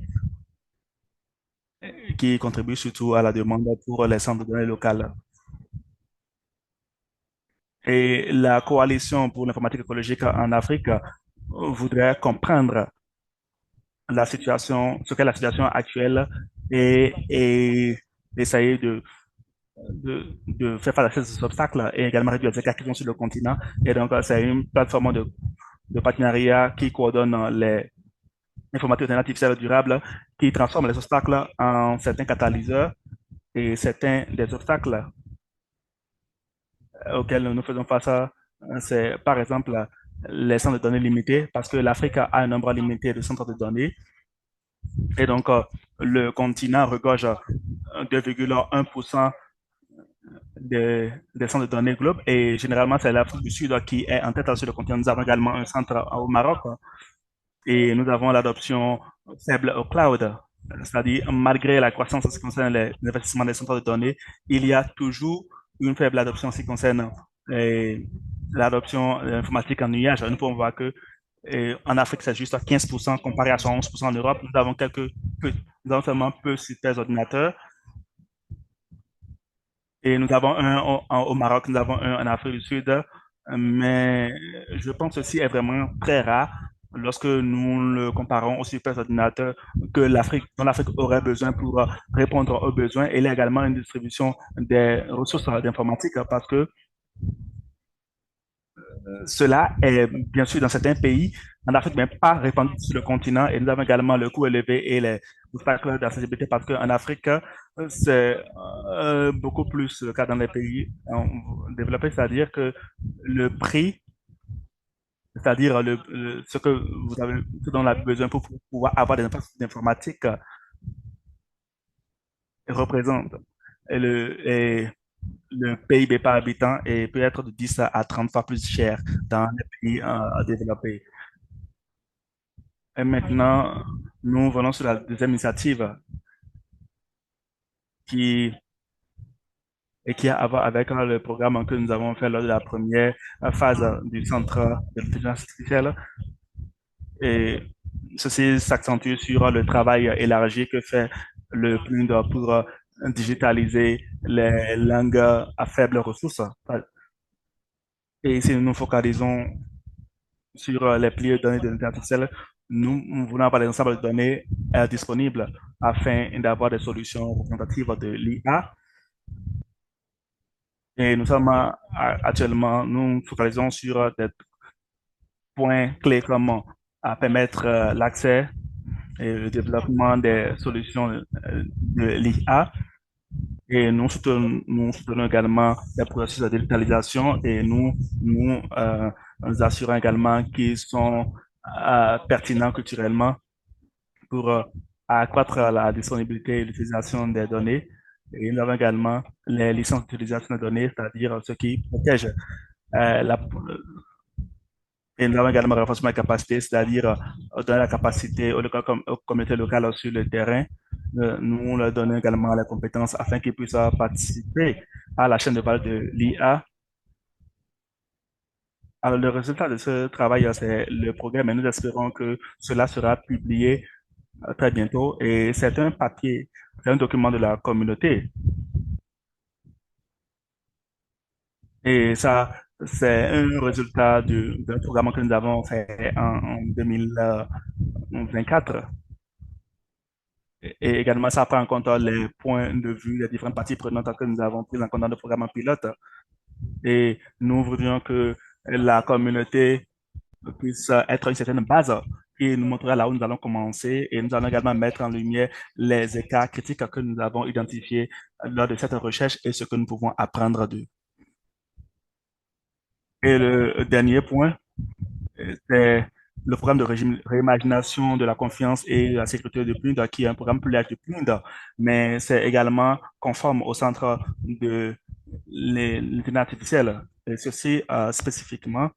qui contribuent surtout à la demande pour les centres de données locales. Et la coalition pour l'informatique écologique en Afrique voudrait comprendre la situation, ce qu'est la situation actuelle et essayer de faire face à ces obstacles et également réduire les écarts qui sont sur le continent. Et donc, c'est une plateforme de partenariat qui coordonne les informatiques artificielles durables, qui transforme les obstacles en certains catalyseurs et certains des obstacles auxquels nous faisons face, c'est par exemple les centres de données limités, parce que l'Afrique a un nombre limité de centres de données. Et donc, le continent regorge 2,1% des centres de données globaux. Et généralement, c'est l'Afrique du Sud qui est en tête sur le continent. Nous avons également un centre au Maroc et nous avons l'adoption faible au cloud. C'est-à-dire, malgré la croissance en ce qui concerne les investissements des centres de données, il y a toujours une faible adoption en ce qui concerne l'adoption informatique en nuage. Nous pouvons voir que en Afrique, c'est juste à 15% comparé à 111% en Europe. Nous avons seulement peu super ordinateurs. Et nous avons un au Maroc, nous avons un en Afrique du Sud, mais je pense que ceci est vraiment très rare lorsque nous le comparons aux super ordinateurs dont l'Afrique aurait besoin pour répondre aux besoins. Et il y a également une distribution des ressources d'informatique parce que cela est bien sûr dans certains pays en Afrique, mais pas répandu sur le continent. Et nous avons également le coût élevé et les obstacles d'accessibilité parce qu'en Afrique, C'est beaucoup plus le cas dans les pays développés, c'est-à-dire que le prix, c'est-à-dire ce que vous avez, ce dont on a besoin pour pouvoir avoir des infrastructures informatiques représente et le PIB par habitant et peut être de 10 à 30 fois plus cher dans les pays développés. Et maintenant, nous venons sur la deuxième initiative qui, et qui a à voir avec le programme que nous avons fait lors de la première phase du Centre de l'intelligence artificielle. Et ceci s'accentue sur le travail élargi que fait le PNUD pour digitaliser les langues à faibles ressources. Et si nous nous focalisons sur les plis de données de l'intelligence artificielle, nous voulons avoir des ensembles de données disponibles afin d'avoir des solutions représentatives de l'IA. Et nous sommes actuellement, nous nous focalisons sur des points clés comme à permettre l'accès et le développement des solutions de l'IA. Et nous soutenons également les processus de digitalisation et nous assurons également qu'ils sont pertinents culturellement pour accroître la disponibilité et l'utilisation des données. Et nous avons également les licences d'utilisation des données, c'est-à-dire ce qui protège la, et nous avons également renforcement de capacité, c'est-à-dire donner la capacité aux communautés locales sur le terrain. Nous leur donnons également les compétences afin qu'ils puissent participer à la chaîne de valeur de l'IA. Alors, le résultat de ce travail, c'est le progrès, mais nous espérons que cela sera publié très bientôt. Et c'est un papier, c'est un document de la communauté. Et ça, c'est un résultat d'un programme que nous avons fait en 2024. Et également, ça prend en compte les points de vue des différentes parties prenantes que nous avons pris en compte dans le programme pilote. Et nous voudrions que la communauté puisse être une certaine base qui nous montrera là où nous allons commencer. Et nous allons également mettre en lumière les écarts critiques que nous avons identifiés lors de cette recherche et ce que nous pouvons apprendre d'eux. Et le dernier point, c'est le programme de réimagination de la confiance et de la sécurité de PNUD, qui est un programme plus large de PNUD, mais c'est également conforme au centre de l'intelligence artificielle. Et ceci, spécifiquement,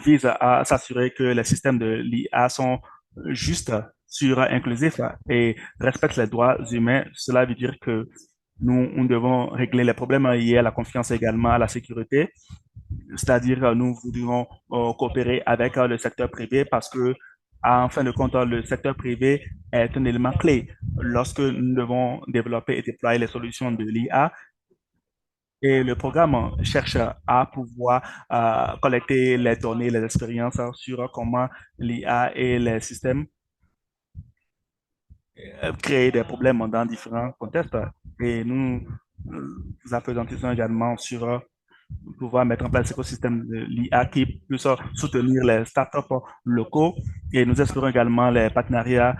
vise à s'assurer que les systèmes de l'IA sont justes, sûrs, inclusifs et respectent les droits humains. Cela veut dire que nous devons régler les problèmes liés à la confiance et également à la sécurité, c'est-à-dire nous voudrions coopérer avec le secteur privé parce que, en fin de compte, le secteur privé est un élément clé lorsque nous devons développer et déployer les solutions de l'IA. Et le programme cherche à pouvoir collecter les données, les expériences sur comment l'IA et les systèmes créent des problèmes dans différents contextes. Et nous vous appréhendissons également sur pouvoir mettre en place l'écosystème de l'IA qui puisse soutenir les startups locaux et nous espérons également les partenariats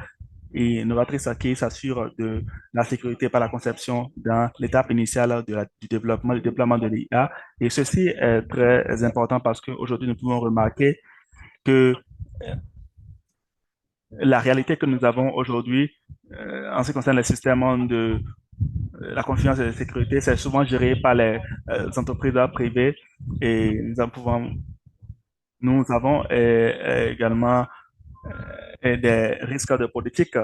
et novatrices qui s'assurent de la sécurité par la conception dans l'étape initiale du développement, du déploiement de l'IA. Et ceci est très important parce qu'aujourd'hui, nous pouvons remarquer que la réalité que nous avons aujourd'hui en ce qui concerne les systèmes de la confiance et la sécurité, c'est souvent géré par les entreprises privées et nous avons également des risques de politique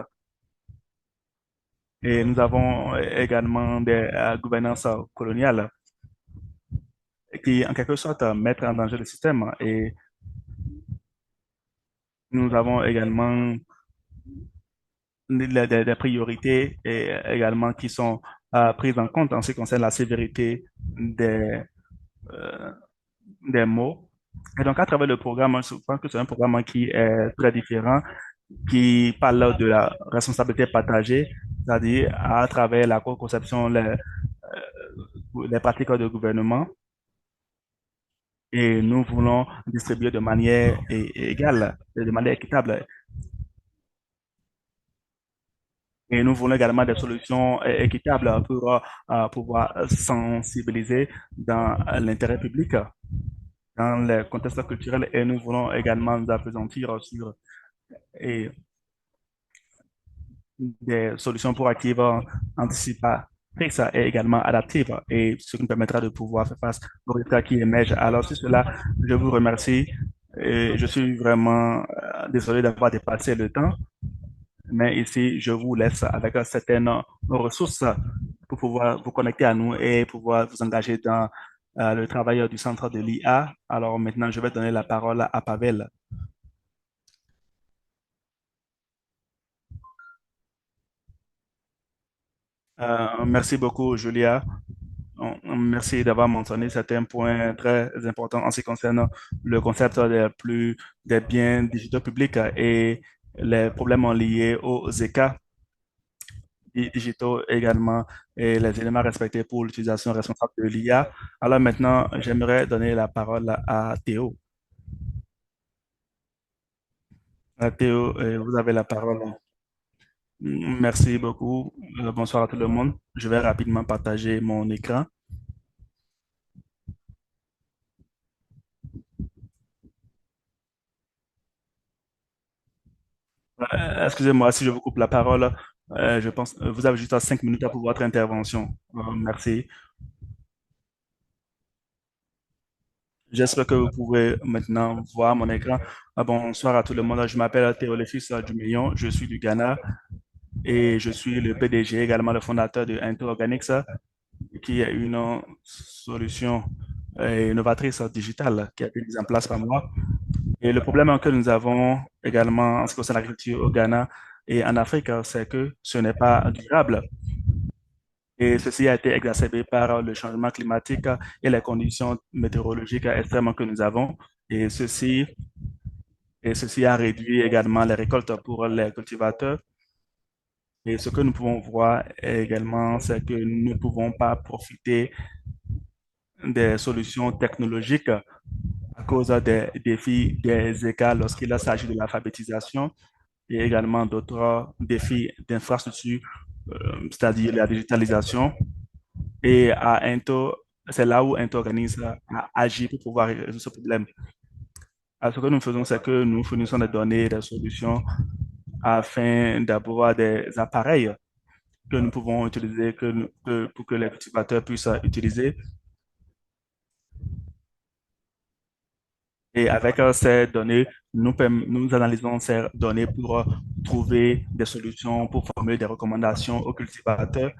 et nous avons également des gouvernances coloniales qui, en quelque sorte, mettent en danger le système. Et nous avons également des priorités et également qui sont prises en compte en ce qui concerne la sévérité euh, des mots. Et donc, à travers le programme, je pense que c'est un programme qui est très différent, qui parle de la responsabilité partagée, c'est-à-dire à travers la co-conception, les pratiques de gouvernement. Et nous voulons distribuer de manière égale, de manière équitable. Et nous voulons également des solutions équitables pour pouvoir sensibiliser dans l'intérêt public, dans le contexte culturel. Et nous voulons également nous appesantir sur et, des solutions proactives, anticipatrices et également adaptives, et ce qui nous permettra de pouvoir faire face aux risques qui émergent. Alors, sur cela, je vous remercie. Et je suis vraiment désolé d'avoir dépassé le temps. Mais ici, je vous laisse avec certaines ressources pour pouvoir vous connecter à nous et pouvoir vous engager dans le travail du centre de l'IA. Alors maintenant, je vais donner la parole à Pavel. Merci beaucoup, Julia. Merci d'avoir mentionné certains points très importants en ce qui concerne le concept des biens digitaux publics et les problèmes liés aux écarts digitaux également et les éléments respectés pour l'utilisation responsable de l'IA. Alors maintenant, j'aimerais donner la parole à Théo. Théo, vous avez la parole. Merci beaucoup. Bonsoir à tout le monde. Je vais rapidement partager mon écran. Excusez-moi si je vous coupe la parole. Je pense vous avez juste 5 minutes pour votre intervention. Merci. J'espère que vous pouvez maintenant voir mon écran. Bonsoir à tout le monde. Je m'appelle Théoléphis Dumillion. Je suis du Ghana et je suis le PDG, également le fondateur de Into Organics, qui est une solution innovatrice digitale qui a été mise en place par moi. Et le problème que nous avons également en ce qui concerne l'agriculture au Ghana et en Afrique, c'est que ce n'est pas durable. Et ceci a été exacerbé par le changement climatique et les conditions météorologiques extrêmes que nous avons. Et ceci, et ceci a réduit également les récoltes pour les cultivateurs. Et ce que nous pouvons voir également, c'est que nous ne pouvons pas profiter des solutions technologiques à cause des défis des écarts lorsqu'il s'agit de l'alphabétisation et également d'autres défis d'infrastructure, c'est-à-dire la digitalisation. Et à Into, c'est là où Into organise à agir pour pouvoir résoudre ce problème. Alors, ce que nous faisons, c'est que nous fournissons des données, des solutions afin d'avoir des appareils que nous pouvons utiliser pour que les cultivateurs puissent utiliser. Et avec ces données, nous analysons ces données pour trouver des solutions, pour formuler des recommandations aux cultivateurs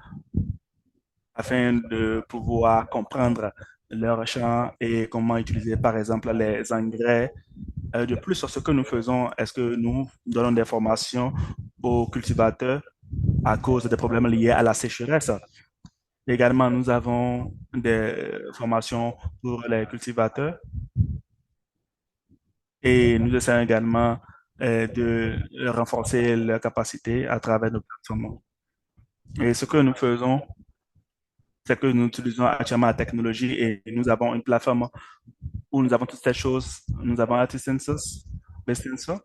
afin de pouvoir comprendre leur champ et comment utiliser, par exemple, les engrais. De plus, ce que nous faisons, est-ce que nous donnons des formations aux cultivateurs à cause des problèmes liés à la sécheresse. Également, nous avons des formations pour les cultivateurs et nous essayons également de renforcer leur capacité à travers nos plateformes. Et ce que nous faisons, c'est que nous utilisons actuellement la technologie et nous avons une plateforme où nous avons toutes ces choses. Nous avons ArcticSensus, BestSensor,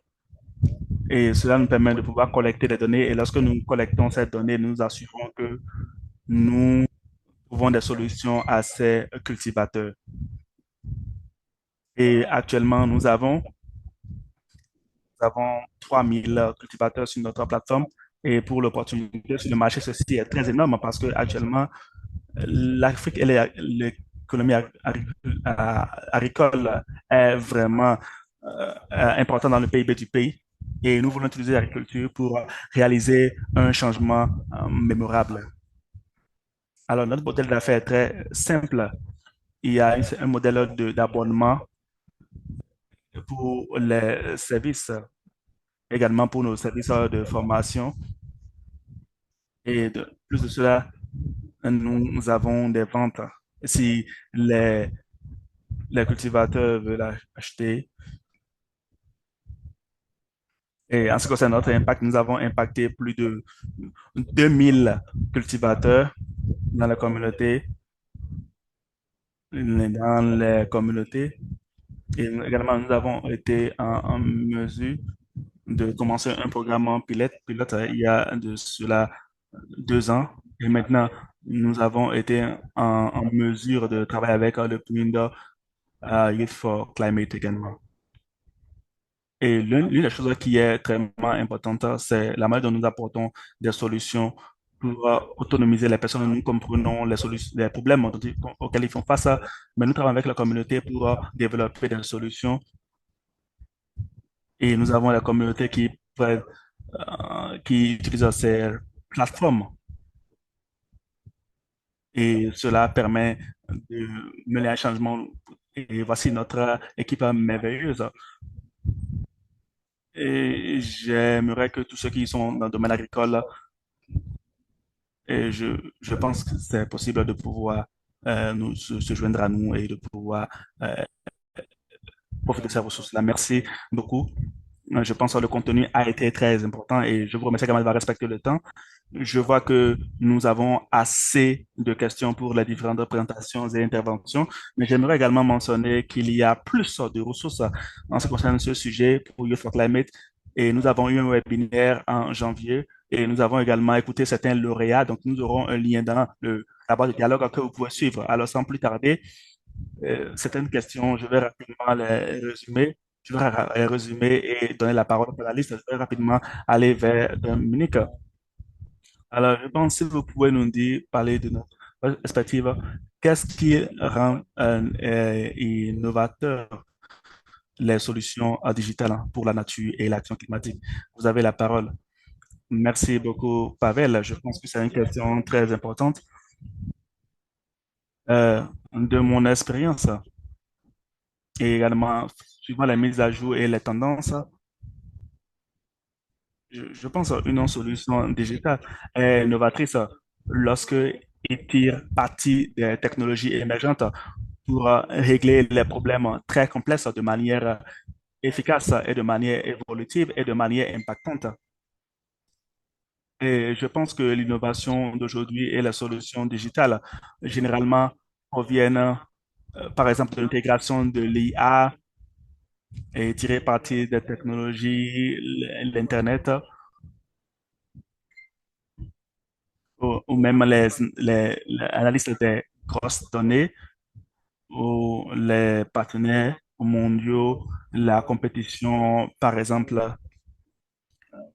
et cela nous permet de pouvoir collecter des données. Et lorsque nous collectons ces données, nous nous assurons que nous trouvons des solutions à ces cultivateurs. Et actuellement, nous avons 3000 cultivateurs sur notre plateforme. Et pour l'opportunité sur le marché, ceci est très énorme parce que actuellement, l'Afrique et l'économie agricole est vraiment importante dans le PIB du pays. Et nous voulons utiliser l'agriculture pour réaliser un changement mémorable. Alors, notre modèle d'affaires est très simple. Il y a un modèle d'abonnement pour les services, également pour nos services de formation. Et de plus de cela, nous avons des ventes. Si les, les cultivateurs veulent acheter, et en ce qui concerne notre impact, nous avons impacté plus de 2000 cultivateurs dans la communauté, dans les communautés. Et également, nous avons été en mesure de commencer un programme en pilote il y a de cela 2 ans. Et maintenant, nous avons été en mesure de travailler avec le Prinda Youth for Climate également. Et l'une des choses qui est très importante, c'est la manière dont nous apportons des solutions pour autonomiser les personnes. Nous comprenons les solutions, les problèmes auxquels ils font face, mais nous travaillons avec la communauté pour développer des solutions. Et nous avons la communauté qui utilise ces plateformes. Et cela permet de mener un changement. Et voici notre équipe merveilleuse. Et j'aimerais que tous ceux qui sont dans le domaine agricole, et je pense que c'est possible de pouvoir se joindre à nous et de pouvoir euh, profiter de ces ressources-là. Merci beaucoup. Je pense que le contenu a été très important et je vous remercie également d'avoir respecté le temps. Je vois que nous avons assez de questions pour les différentes présentations et interventions, mais j'aimerais également mentionner qu'il y a plus de ressources en ce qui concerne ce sujet pour Youth for Climate. Et nous avons eu un webinaire en janvier et nous avons également écouté certains lauréats. Donc, nous aurons un lien dans la boîte de dialogue que vous pouvez suivre. Alors, sans plus tarder, certaines questions, je vais rapidement les résumer. Je vais les résumer et donner la parole à la liste. Je vais rapidement aller vers Dominique. Alors, je pense que si vous pouvez nous dire, parler de notre perspective, qu'est-ce qui rend innovateur les solutions digitales pour la nature et l'action climatique? Vous avez la parole. Merci beaucoup, Pavel. Je pense que c'est une question très importante. De mon expérience et également suivant les mises à jour et les tendances, je pense qu'une solution digitale est novatrice lorsque il tire parti des technologies émergentes pour régler les problèmes très complexes de manière efficace et de manière évolutive et de manière impactante. Et je pense que l'innovation d'aujourd'hui et la solution digitale généralement proviennent, par exemple, de l'intégration de l'IA et tirer parti des technologies, l'Internet, ou même l'analyse des grosses données, ou les partenaires mondiaux, la compétition, par exemple.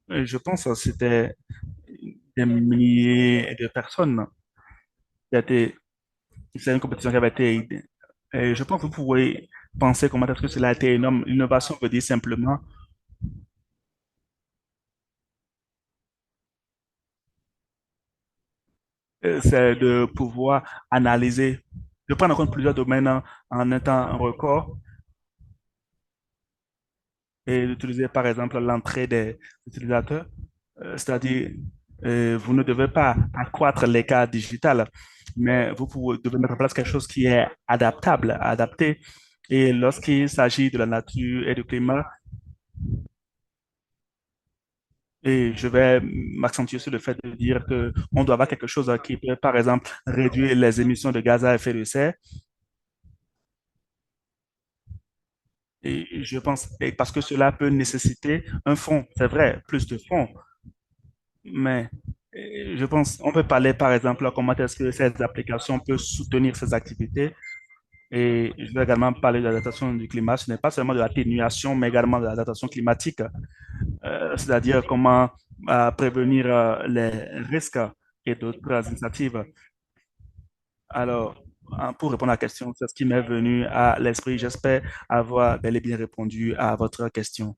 Je pense que c'était des milliers de personnes qui étaient, c'est une compétition qui avait été, et je pense que vous pouvez penser comment est-ce que cela a été énorme. L'innovation veut dire simplement, c'est de pouvoir analyser, de prendre en compte plusieurs domaines en un temps record et d'utiliser par exemple l'entrée des utilisateurs, c'est-à-dire vous ne devez pas accroître l'écart digital, mais devez mettre en place quelque chose qui est adaptable, adapté. Et lorsqu'il s'agit de la nature et du climat, et je vais m'accentuer sur le fait de dire que on doit avoir quelque chose qui peut, par exemple, réduire les émissions de gaz à effet de serre. Et je pense, et parce que cela peut nécessiter un fonds, c'est vrai, plus de fonds. Mais je pense, on peut parler par exemple comment est-ce que ces applications peuvent soutenir ces activités. Et je vais également parler de l'adaptation du climat. Ce n'est pas seulement de l'atténuation, mais également de l'adaptation climatique, c'est-à-dire comment prévenir les risques et d'autres initiatives. Alors, pour répondre à la question, c'est ce qui m'est venu à l'esprit. J'espère avoir bel et bien répondu à votre question.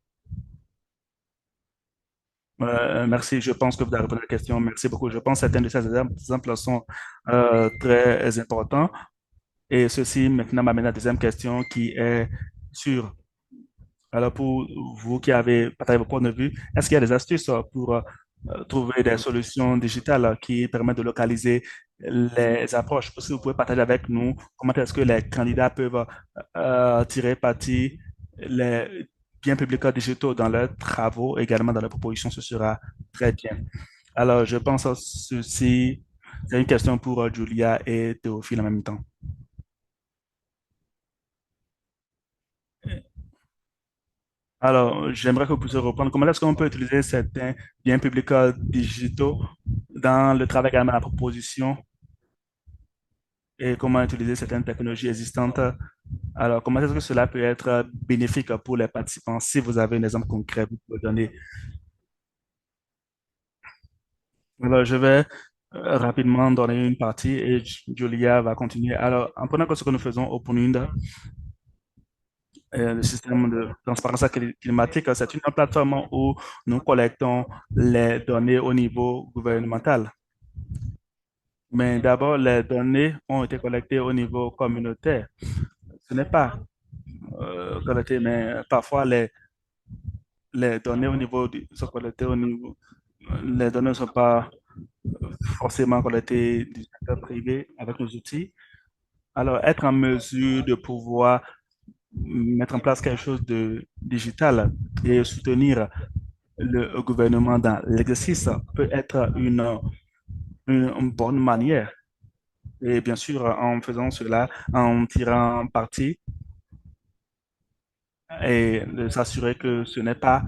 Merci, je pense que vous avez répondu à la question. Merci beaucoup. Je pense que certains de ces exemples sont très importants. Et ceci maintenant m'amène à la deuxième question qui est sur, alors pour vous qui avez partagé vos points de vue, est-ce qu'il y a des astuces pour trouver des solutions digitales qui permettent de localiser les approches? Si vous pouvez partager avec nous comment est-ce que les candidats peuvent tirer parti les biens publics digitaux dans leurs travaux, également dans leurs propositions, ce sera très bien. Alors, je pense que ceci, c'est une question pour Julia et Théophile en même temps. Alors, j'aimerais que vous puissiez reprendre. Comment est-ce qu'on peut utiliser certains biens publics digitaux dans le travail à la proposition et comment utiliser certaines technologies existantes? Alors, comment est-ce que cela peut être bénéfique pour les participants? Si vous avez un exemple concret, vous pouvez donner. Alors, je vais rapidement donner une partie et Julia va continuer. Alors, en prenant que ce que nous faisons au PNUD, le système de transparence climatique, c'est une plateforme où nous collectons les données au niveau gouvernemental. Mais d'abord, les données ont été collectées au niveau communautaire. Ce n'est pas collecté, mais parfois les données au niveau sont collectées au niveau, les données ne sont pas forcément collectées du secteur privé avec nos outils. Alors, être en mesure de pouvoir mettre en place quelque chose de digital et soutenir le gouvernement dans l'exercice peut être une bonne manière. Et bien sûr, en faisant cela, en tirant parti et de s'assurer que ce n'est pas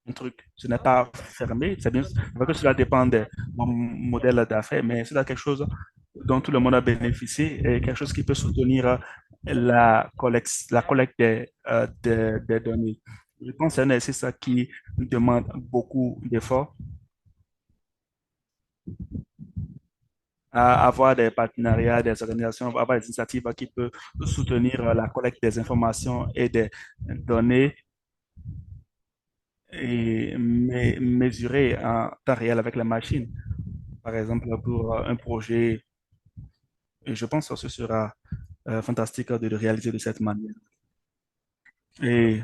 un truc, ce n'est pas fermé. C'est vrai que cela dépend de mon modèle d'affaires, mais c'est quelque chose dont tout le monde a bénéficié et quelque chose qui peut soutenir la collecte des données. Je pense que c'est un exercice qui demande beaucoup d'efforts à avoir des partenariats, des organisations, avoir des initiatives qui peuvent soutenir la collecte des informations et des données et mesurer en temps réel avec la machine. Par exemple, pour un projet, et je pense que ce sera fantastique de le réaliser de cette manière. Et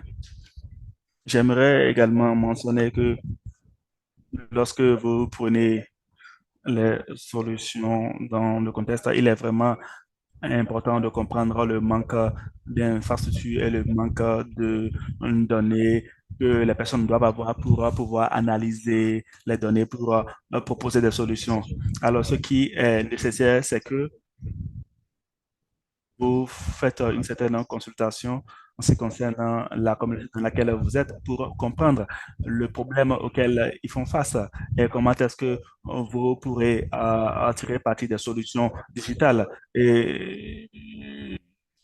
j'aimerais également mentionner que lorsque vous prenez les solutions dans le contexte, il est vraiment important de comprendre le manque d'infrastructures et le manque de données que les personnes doivent avoir pour pouvoir analyser les données pour proposer des solutions. Alors, ce qui est nécessaire, c'est que vous faites une certaine consultation en ce qui concerne la communauté dans laquelle vous êtes pour comprendre le problème auquel ils font face et comment est-ce que vous pourrez tirer parti des solutions digitales. Et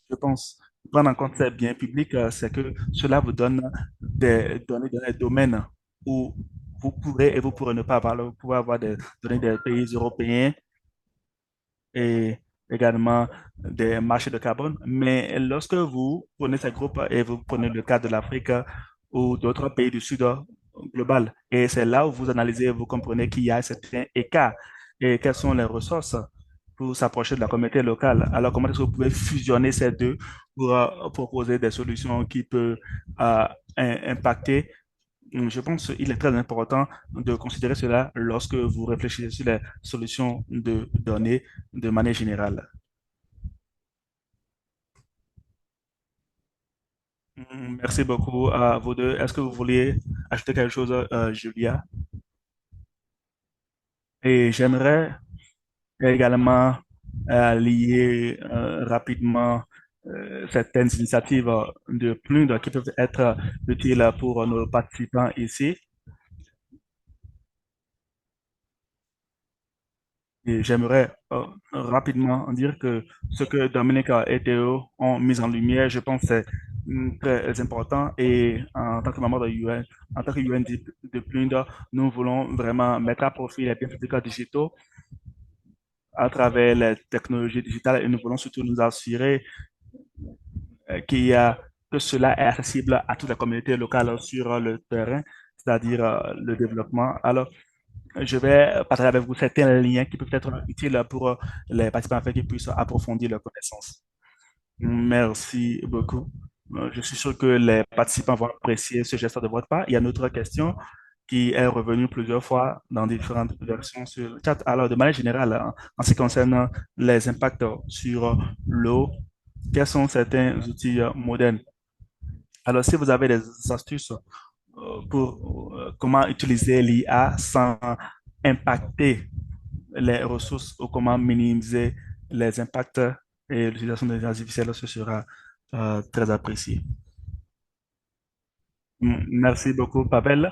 je pense, prendre en compte ces biens publics, c'est que cela vous donne des données dans les domaines où vous pourrez et vous pourrez ne pas avoir. Vous pouvez avoir des données des pays européens et également des marchés de carbone. Mais lorsque vous prenez ces groupes et vous prenez le cas de l'Afrique ou d'autres pays du Sud global, et c'est là où vous analysez, vous comprenez qu'il y a certains écarts et quelles sont les ressources pour s'approcher de la communauté locale. Alors, comment est-ce que vous pouvez fusionner ces deux pour proposer des solutions qui peuvent impacter. Je pense qu'il est très important de considérer cela lorsque vous réfléchissez sur les solutions de données de manière générale. Merci beaucoup à vous deux. Est-ce que vous vouliez ajouter quelque chose, Julia? Et j'aimerais également lier rapidement certaines initiatives de PNUD qui peuvent être utiles pour nos participants ici. Et j'aimerais rapidement dire que ce que Dominique et Théo ont mis en lumière, je pense, c'est très important. Et en tant que membre de UN, en tant que UN de Plunder, nous voulons vraiment mettre à profit les biens publics digitaux à travers les technologies digitales et nous voulons surtout nous assurer qu'il y a, que cela est accessible à toute la communauté locale sur le terrain, c'est-à-dire le développement. Alors, je vais partager avec vous certains liens qui peuvent être utiles pour les participants afin qu'ils puissent approfondir leurs connaissances. Merci beaucoup. Je suis sûr que les participants vont apprécier ce geste de votre part. Il y a une autre question qui est revenue plusieurs fois dans différentes versions sur le chat. Alors, de manière générale, en ce qui concerne les impacts sur l'eau, quels sont certains outils modernes? Alors, si vous avez des astuces pour comment utiliser l'IA sans impacter les ressources ou comment minimiser les impacts et l'utilisation des intelligence artificielle, ce sera très apprécié. Merci beaucoup, Pavel.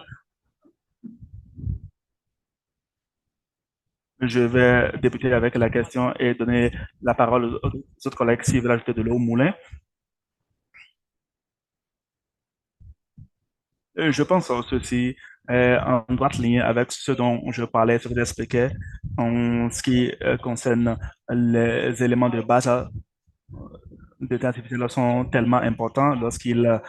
Je vais débuter avec la question et donner la parole aux autres collègues s'ils veulent ajouter de l'eau au moulin. Je pense que ceci est en droite ligne avec ce dont je parlais, ce que j'expliquais en ce qui concerne les éléments de base d'intelligence artificielle sont tellement importants lorsqu'il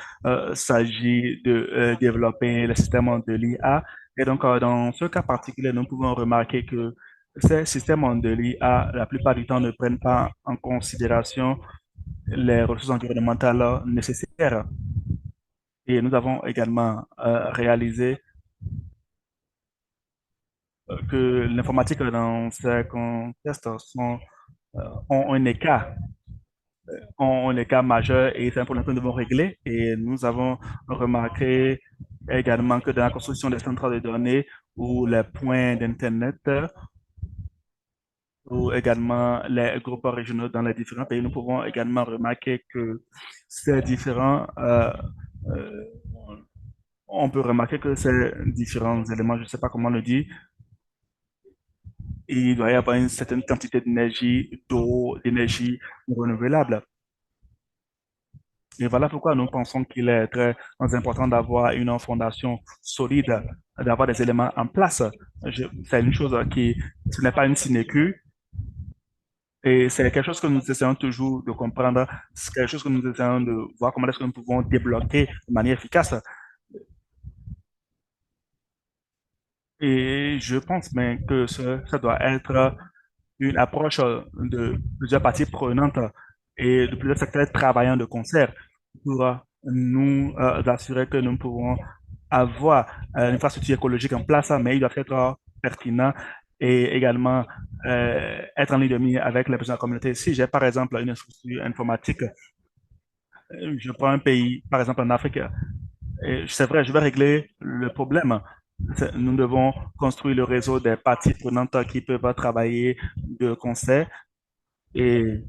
s'agit de développer le système de l'IA. Et donc, dans ce cas particulier, nous pouvons remarquer que ces systèmes de l'IA, la plupart du temps, ne prennent pas en considération les ressources environnementales nécessaires. Et nous avons également réalisé que l'informatique dans ces contextes ont un écart, ont un écart majeur et c'est un problème que nous devons régler. Et nous avons remarqué également que dans la construction des centres de données ou les points d'Internet ou également les groupes régionaux dans les différents pays, nous pouvons également remarquer que ces différents, on peut remarquer que ces différents éléments, je ne sais pas comment le dire, il doit y avoir une certaine quantité d'énergie, d'eau, d'énergie renouvelable. Et voilà pourquoi nous pensons qu'il est très important d'avoir une fondation solide, d'avoir des éléments en place. C'est une chose qui, ce n'est pas une sinécure, et c'est quelque chose que nous essayons toujours de comprendre, c'est quelque chose que nous essayons de voir comment est-ce que nous pouvons débloquer de manière efficace. Et je pense bien que ça doit être une approche de plusieurs parties prenantes et de plusieurs secteurs travaillant de concert pour nous assurer que nous pouvons avoir une infrastructure écologique en place, mais il doit être pertinent et également être en ligne de mire avec les besoins de la communauté. Si j'ai par exemple une infrastructure informatique, je prends un pays, par exemple en Afrique, et c'est vrai, je vais régler le problème. Nous devons construire le réseau des parties prenantes qui peuvent travailler de concert et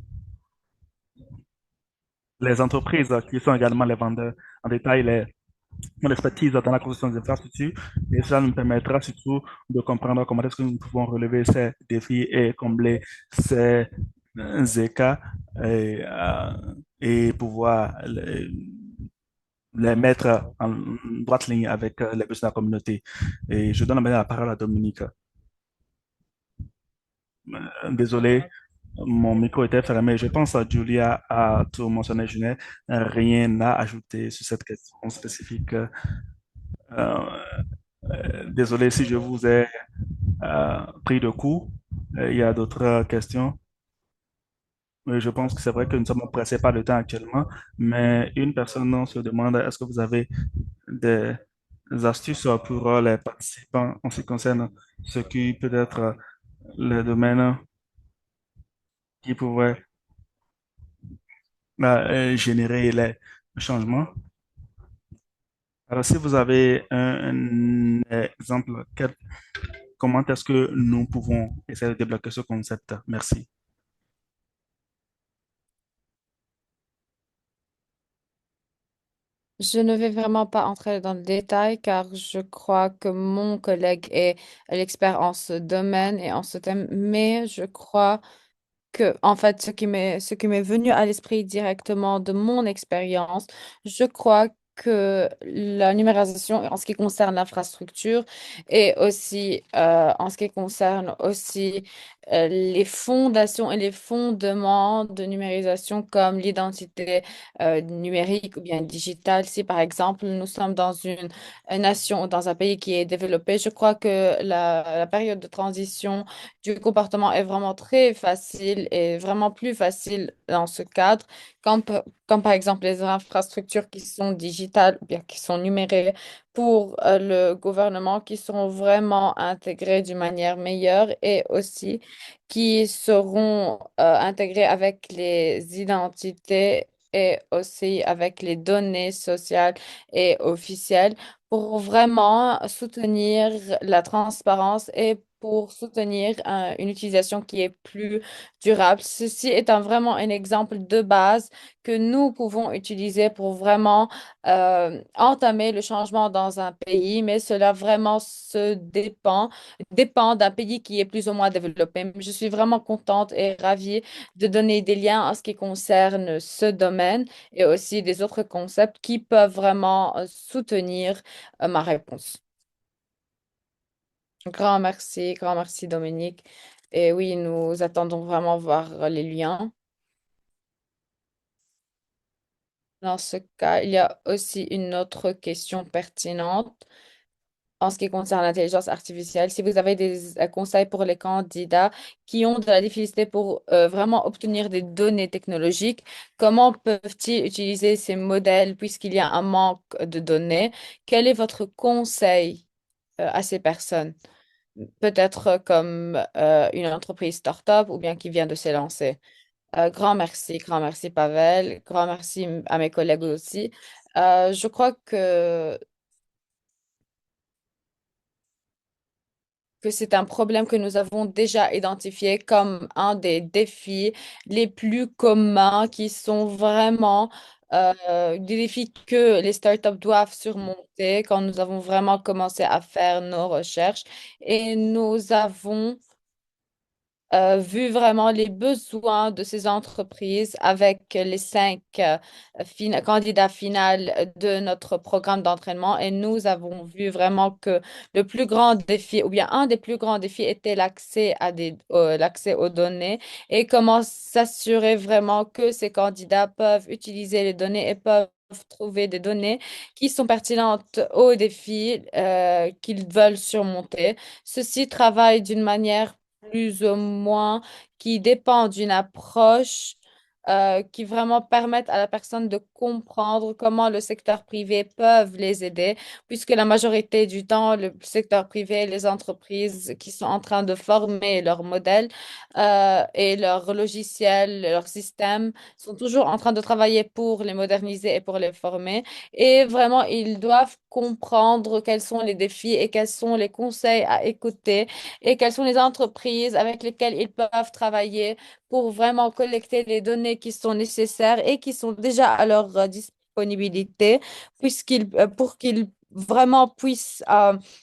les entreprises qui sont également les vendeurs en détail, mon expertise dans la construction des infrastructures et cela nous permettra surtout de comprendre comment est-ce que nous pouvons relever ces défis et combler ces écarts et pouvoir les mettre en droite ligne avec les besoins de la communauté. Et je donne maintenant la parole à Dominique. Désolé, mon micro était fermé. Je pense que Julia a tout mentionné. Je n'ai rien à ajouter sur cette question spécifique. Désolé si je vous ai pris de court. Il y a d'autres questions. Mais je pense que c'est vrai que nous sommes pressés par le temps actuellement, mais une personne se demande est-ce que vous avez des astuces pour les participants en ce qui concerne ce qui peut être le domaine qui pourrait générer les changements. Alors, si vous avez un exemple, comment est-ce que nous pouvons essayer de débloquer ce concept? Merci. Je ne vais vraiment pas entrer dans le détail car je crois que mon collègue est l'expert en ce domaine et en ce thème, mais je crois que, en fait, ce qui m'est venu à l'esprit directement de mon expérience, je crois que la numérisation en ce qui concerne l'infrastructure et aussi en ce qui concerne aussi les fondations et les fondements de numérisation comme l'identité numérique ou bien digitale. Si par exemple nous sommes dans une nation ou dans un pays qui est développé, je crois que la période de transition du comportement est vraiment très facile et vraiment plus facile dans ce cadre, comme par exemple les infrastructures qui sont digitales ou bien qui sont numériques pour le gouvernement, qui seront vraiment intégrées d'une manière meilleure et aussi qui seront intégrées avec les identités et aussi avec les données sociales et officielles pour vraiment soutenir la transparence et pour soutenir une utilisation qui est plus durable. Ceci est vraiment un exemple de base que nous pouvons utiliser pour vraiment entamer le changement dans un pays, mais cela vraiment dépend d'un pays qui est plus ou moins développé. Mais je suis vraiment contente et ravie de donner des liens en ce qui concerne ce domaine et aussi des autres concepts qui peuvent vraiment soutenir ma réponse. Grand merci Dominique. Et oui, nous attendons vraiment voir les liens. Dans ce cas, il y a aussi une autre question pertinente en ce qui concerne l'intelligence artificielle. Si vous avez des conseils pour les candidats qui ont de la difficulté pour vraiment obtenir des données technologiques, comment peuvent-ils utiliser ces modèles puisqu'il y a un manque de données? Quel est votre conseil à ces personnes? Peut-être comme une entreprise start-up ou bien qui vient de s'élancer. Grand merci Pavel, grand merci à mes collègues aussi. Je crois que c'est un problème que nous avons déjà identifié comme un des défis les plus communs qui sont vraiment des défis que les startups doivent surmonter quand nous avons vraiment commencé à faire nos recherches et nous avons vu vraiment les besoins de ces entreprises avec les cinq candidats finaux de notre programme d'entraînement. Et nous avons vu vraiment que le plus grand défi, ou bien un des plus grands défis, était l'accès aux données et comment s'assurer vraiment que ces candidats peuvent utiliser les données et peuvent trouver des données qui sont pertinentes aux défis qu'ils veulent surmonter. Ceux-ci travaillent d'une manière plus ou moins qui dépend d'une approche qui vraiment permettent à la personne de comprendre comment le secteur privé peuvent les aider, puisque la majorité du temps, le secteur privé, les entreprises qui sont en train de former leurs modèles et leurs logiciels, leurs systèmes, sont toujours en train de travailler pour les moderniser et pour les former. Et vraiment, ils doivent comprendre quels sont les défis et quels sont les conseils à écouter et quelles sont les entreprises avec lesquelles ils peuvent travailler pour vraiment collecter les données qui sont nécessaires et qui sont déjà à leur disponibilité, pour qu'ils vraiment puissent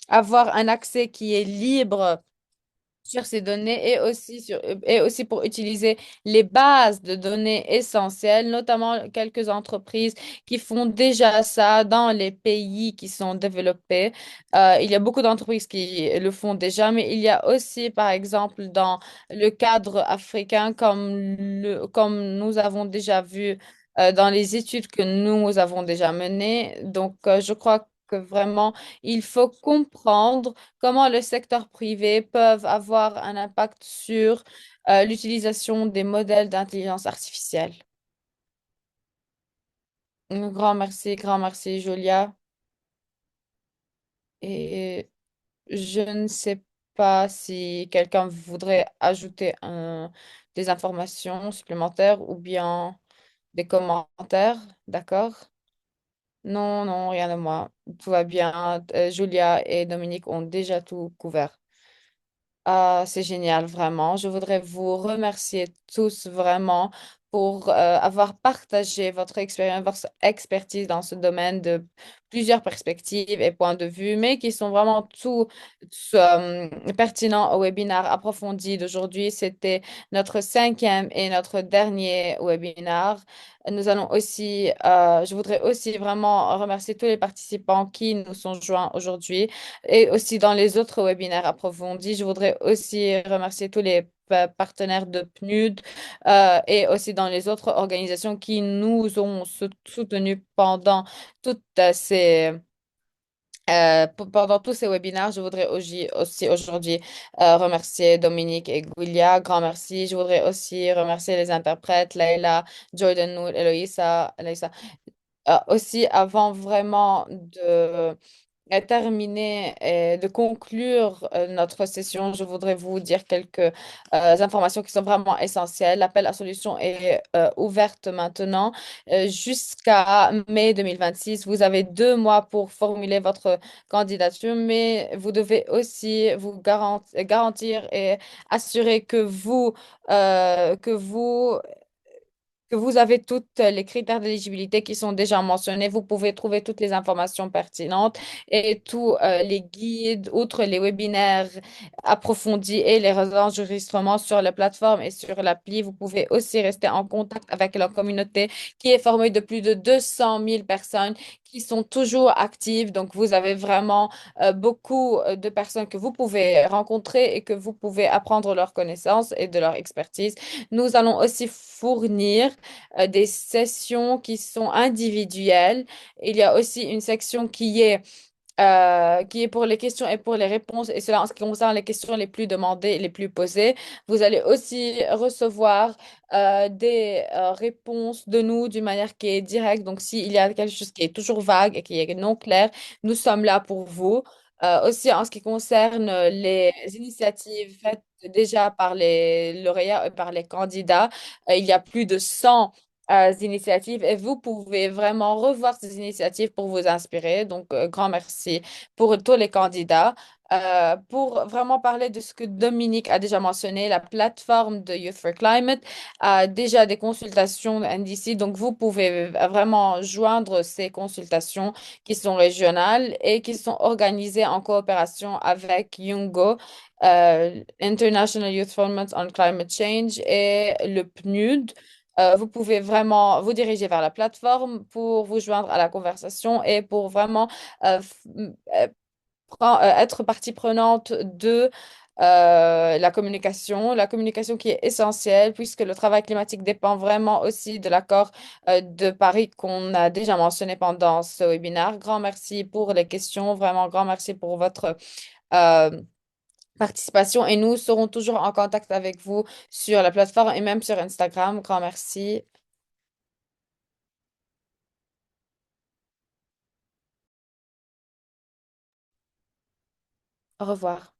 avoir un accès qui est libre sur ces données et aussi pour utiliser les bases de données essentielles, notamment quelques entreprises qui font déjà ça dans les pays qui sont développés. Il y a beaucoup d'entreprises qui le font déjà, mais il y a aussi, par exemple, dans le cadre africain, comme nous avons déjà vu dans les études que nous avons déjà menées. Donc, je crois que vraiment, il faut comprendre comment le secteur privé peut avoir un impact sur l'utilisation des modèles d'intelligence artificielle. Un grand merci, Julia. Et je ne sais pas si quelqu'un voudrait ajouter des informations supplémentaires ou bien des commentaires, d'accord? Non, non, rien de moi. Tout va bien. Julia et Dominique ont déjà tout couvert. Ah, c'est génial, vraiment. Je voudrais vous remercier tous vraiment pour avoir partagé votre expérience, votre expertise dans ce domaine de plusieurs perspectives et points de vue, mais qui sont vraiment pertinents au webinaire approfondi d'aujourd'hui. C'était notre cinquième et notre dernier webinaire. Je voudrais aussi vraiment remercier tous les participants qui nous sont joints aujourd'hui. Et aussi dans les autres webinaires approfondis, je voudrais aussi remercier tous les partenaires de PNUD et aussi dans les autres organisations qui nous ont soutenus toutes pendant tous ces webinaires. Je voudrais aussi aujourd'hui remercier Dominique et Guilia. Grand merci. Je voudrais aussi remercier les interprètes, Leila, Jordan Noor, Eloïsa. Aussi, avant vraiment terminer et de conclure notre session, je voudrais vous dire quelques informations qui sont vraiment essentielles. L'appel à solution est ouverte maintenant jusqu'à mai 2026. Vous avez 2 mois pour formuler votre candidature, mais vous devez aussi vous garantir et assurer que vous avez tous les critères d'éligibilité qui sont déjà mentionnés. Vous pouvez trouver toutes les informations pertinentes et tous les guides, outre les webinaires approfondis et les enregistrements sur la plateforme et sur l'appli. Vous pouvez aussi rester en contact avec la communauté qui est formée de plus de 200 000 personnes qui sont toujours actives. Donc, vous avez vraiment beaucoup de personnes que vous pouvez rencontrer et que vous pouvez apprendre leurs connaissances et de leur expertise. Nous allons aussi fournir des sessions qui sont individuelles. Il y a aussi une section qui est pour les questions et pour les réponses, et cela en ce qui concerne les questions les plus demandées et les plus posées. Vous allez aussi recevoir des réponses de nous d'une manière qui est directe. Donc, s'il y a quelque chose qui est toujours vague et qui est non clair, nous sommes là pour vous. Aussi, en ce qui concerne les initiatives faites déjà par les lauréats et par les candidats, il y a plus de 100 initiatives et vous pouvez vraiment revoir ces initiatives pour vous inspirer. Donc, grand merci pour tous les candidats. Pour vraiment parler de ce que Dominique a déjà mentionné, la plateforme de Youth for Climate a déjà des consultations NDC. Donc, vous pouvez vraiment joindre ces consultations qui sont régionales et qui sont organisées en coopération avec YUNGO, International Youth Forums on Climate Change, et le PNUD. Vous pouvez vraiment vous diriger vers la plateforme pour vous joindre à la conversation et pour vraiment être partie prenante de la communication qui est essentielle puisque le travail climatique dépend vraiment aussi de l'accord de Paris qu'on a déjà mentionné pendant ce webinaire. Grand merci pour les questions, vraiment grand merci pour votre euh, participation et nous serons toujours en contact avec vous sur la plateforme et même sur Instagram. Grand merci. Au revoir.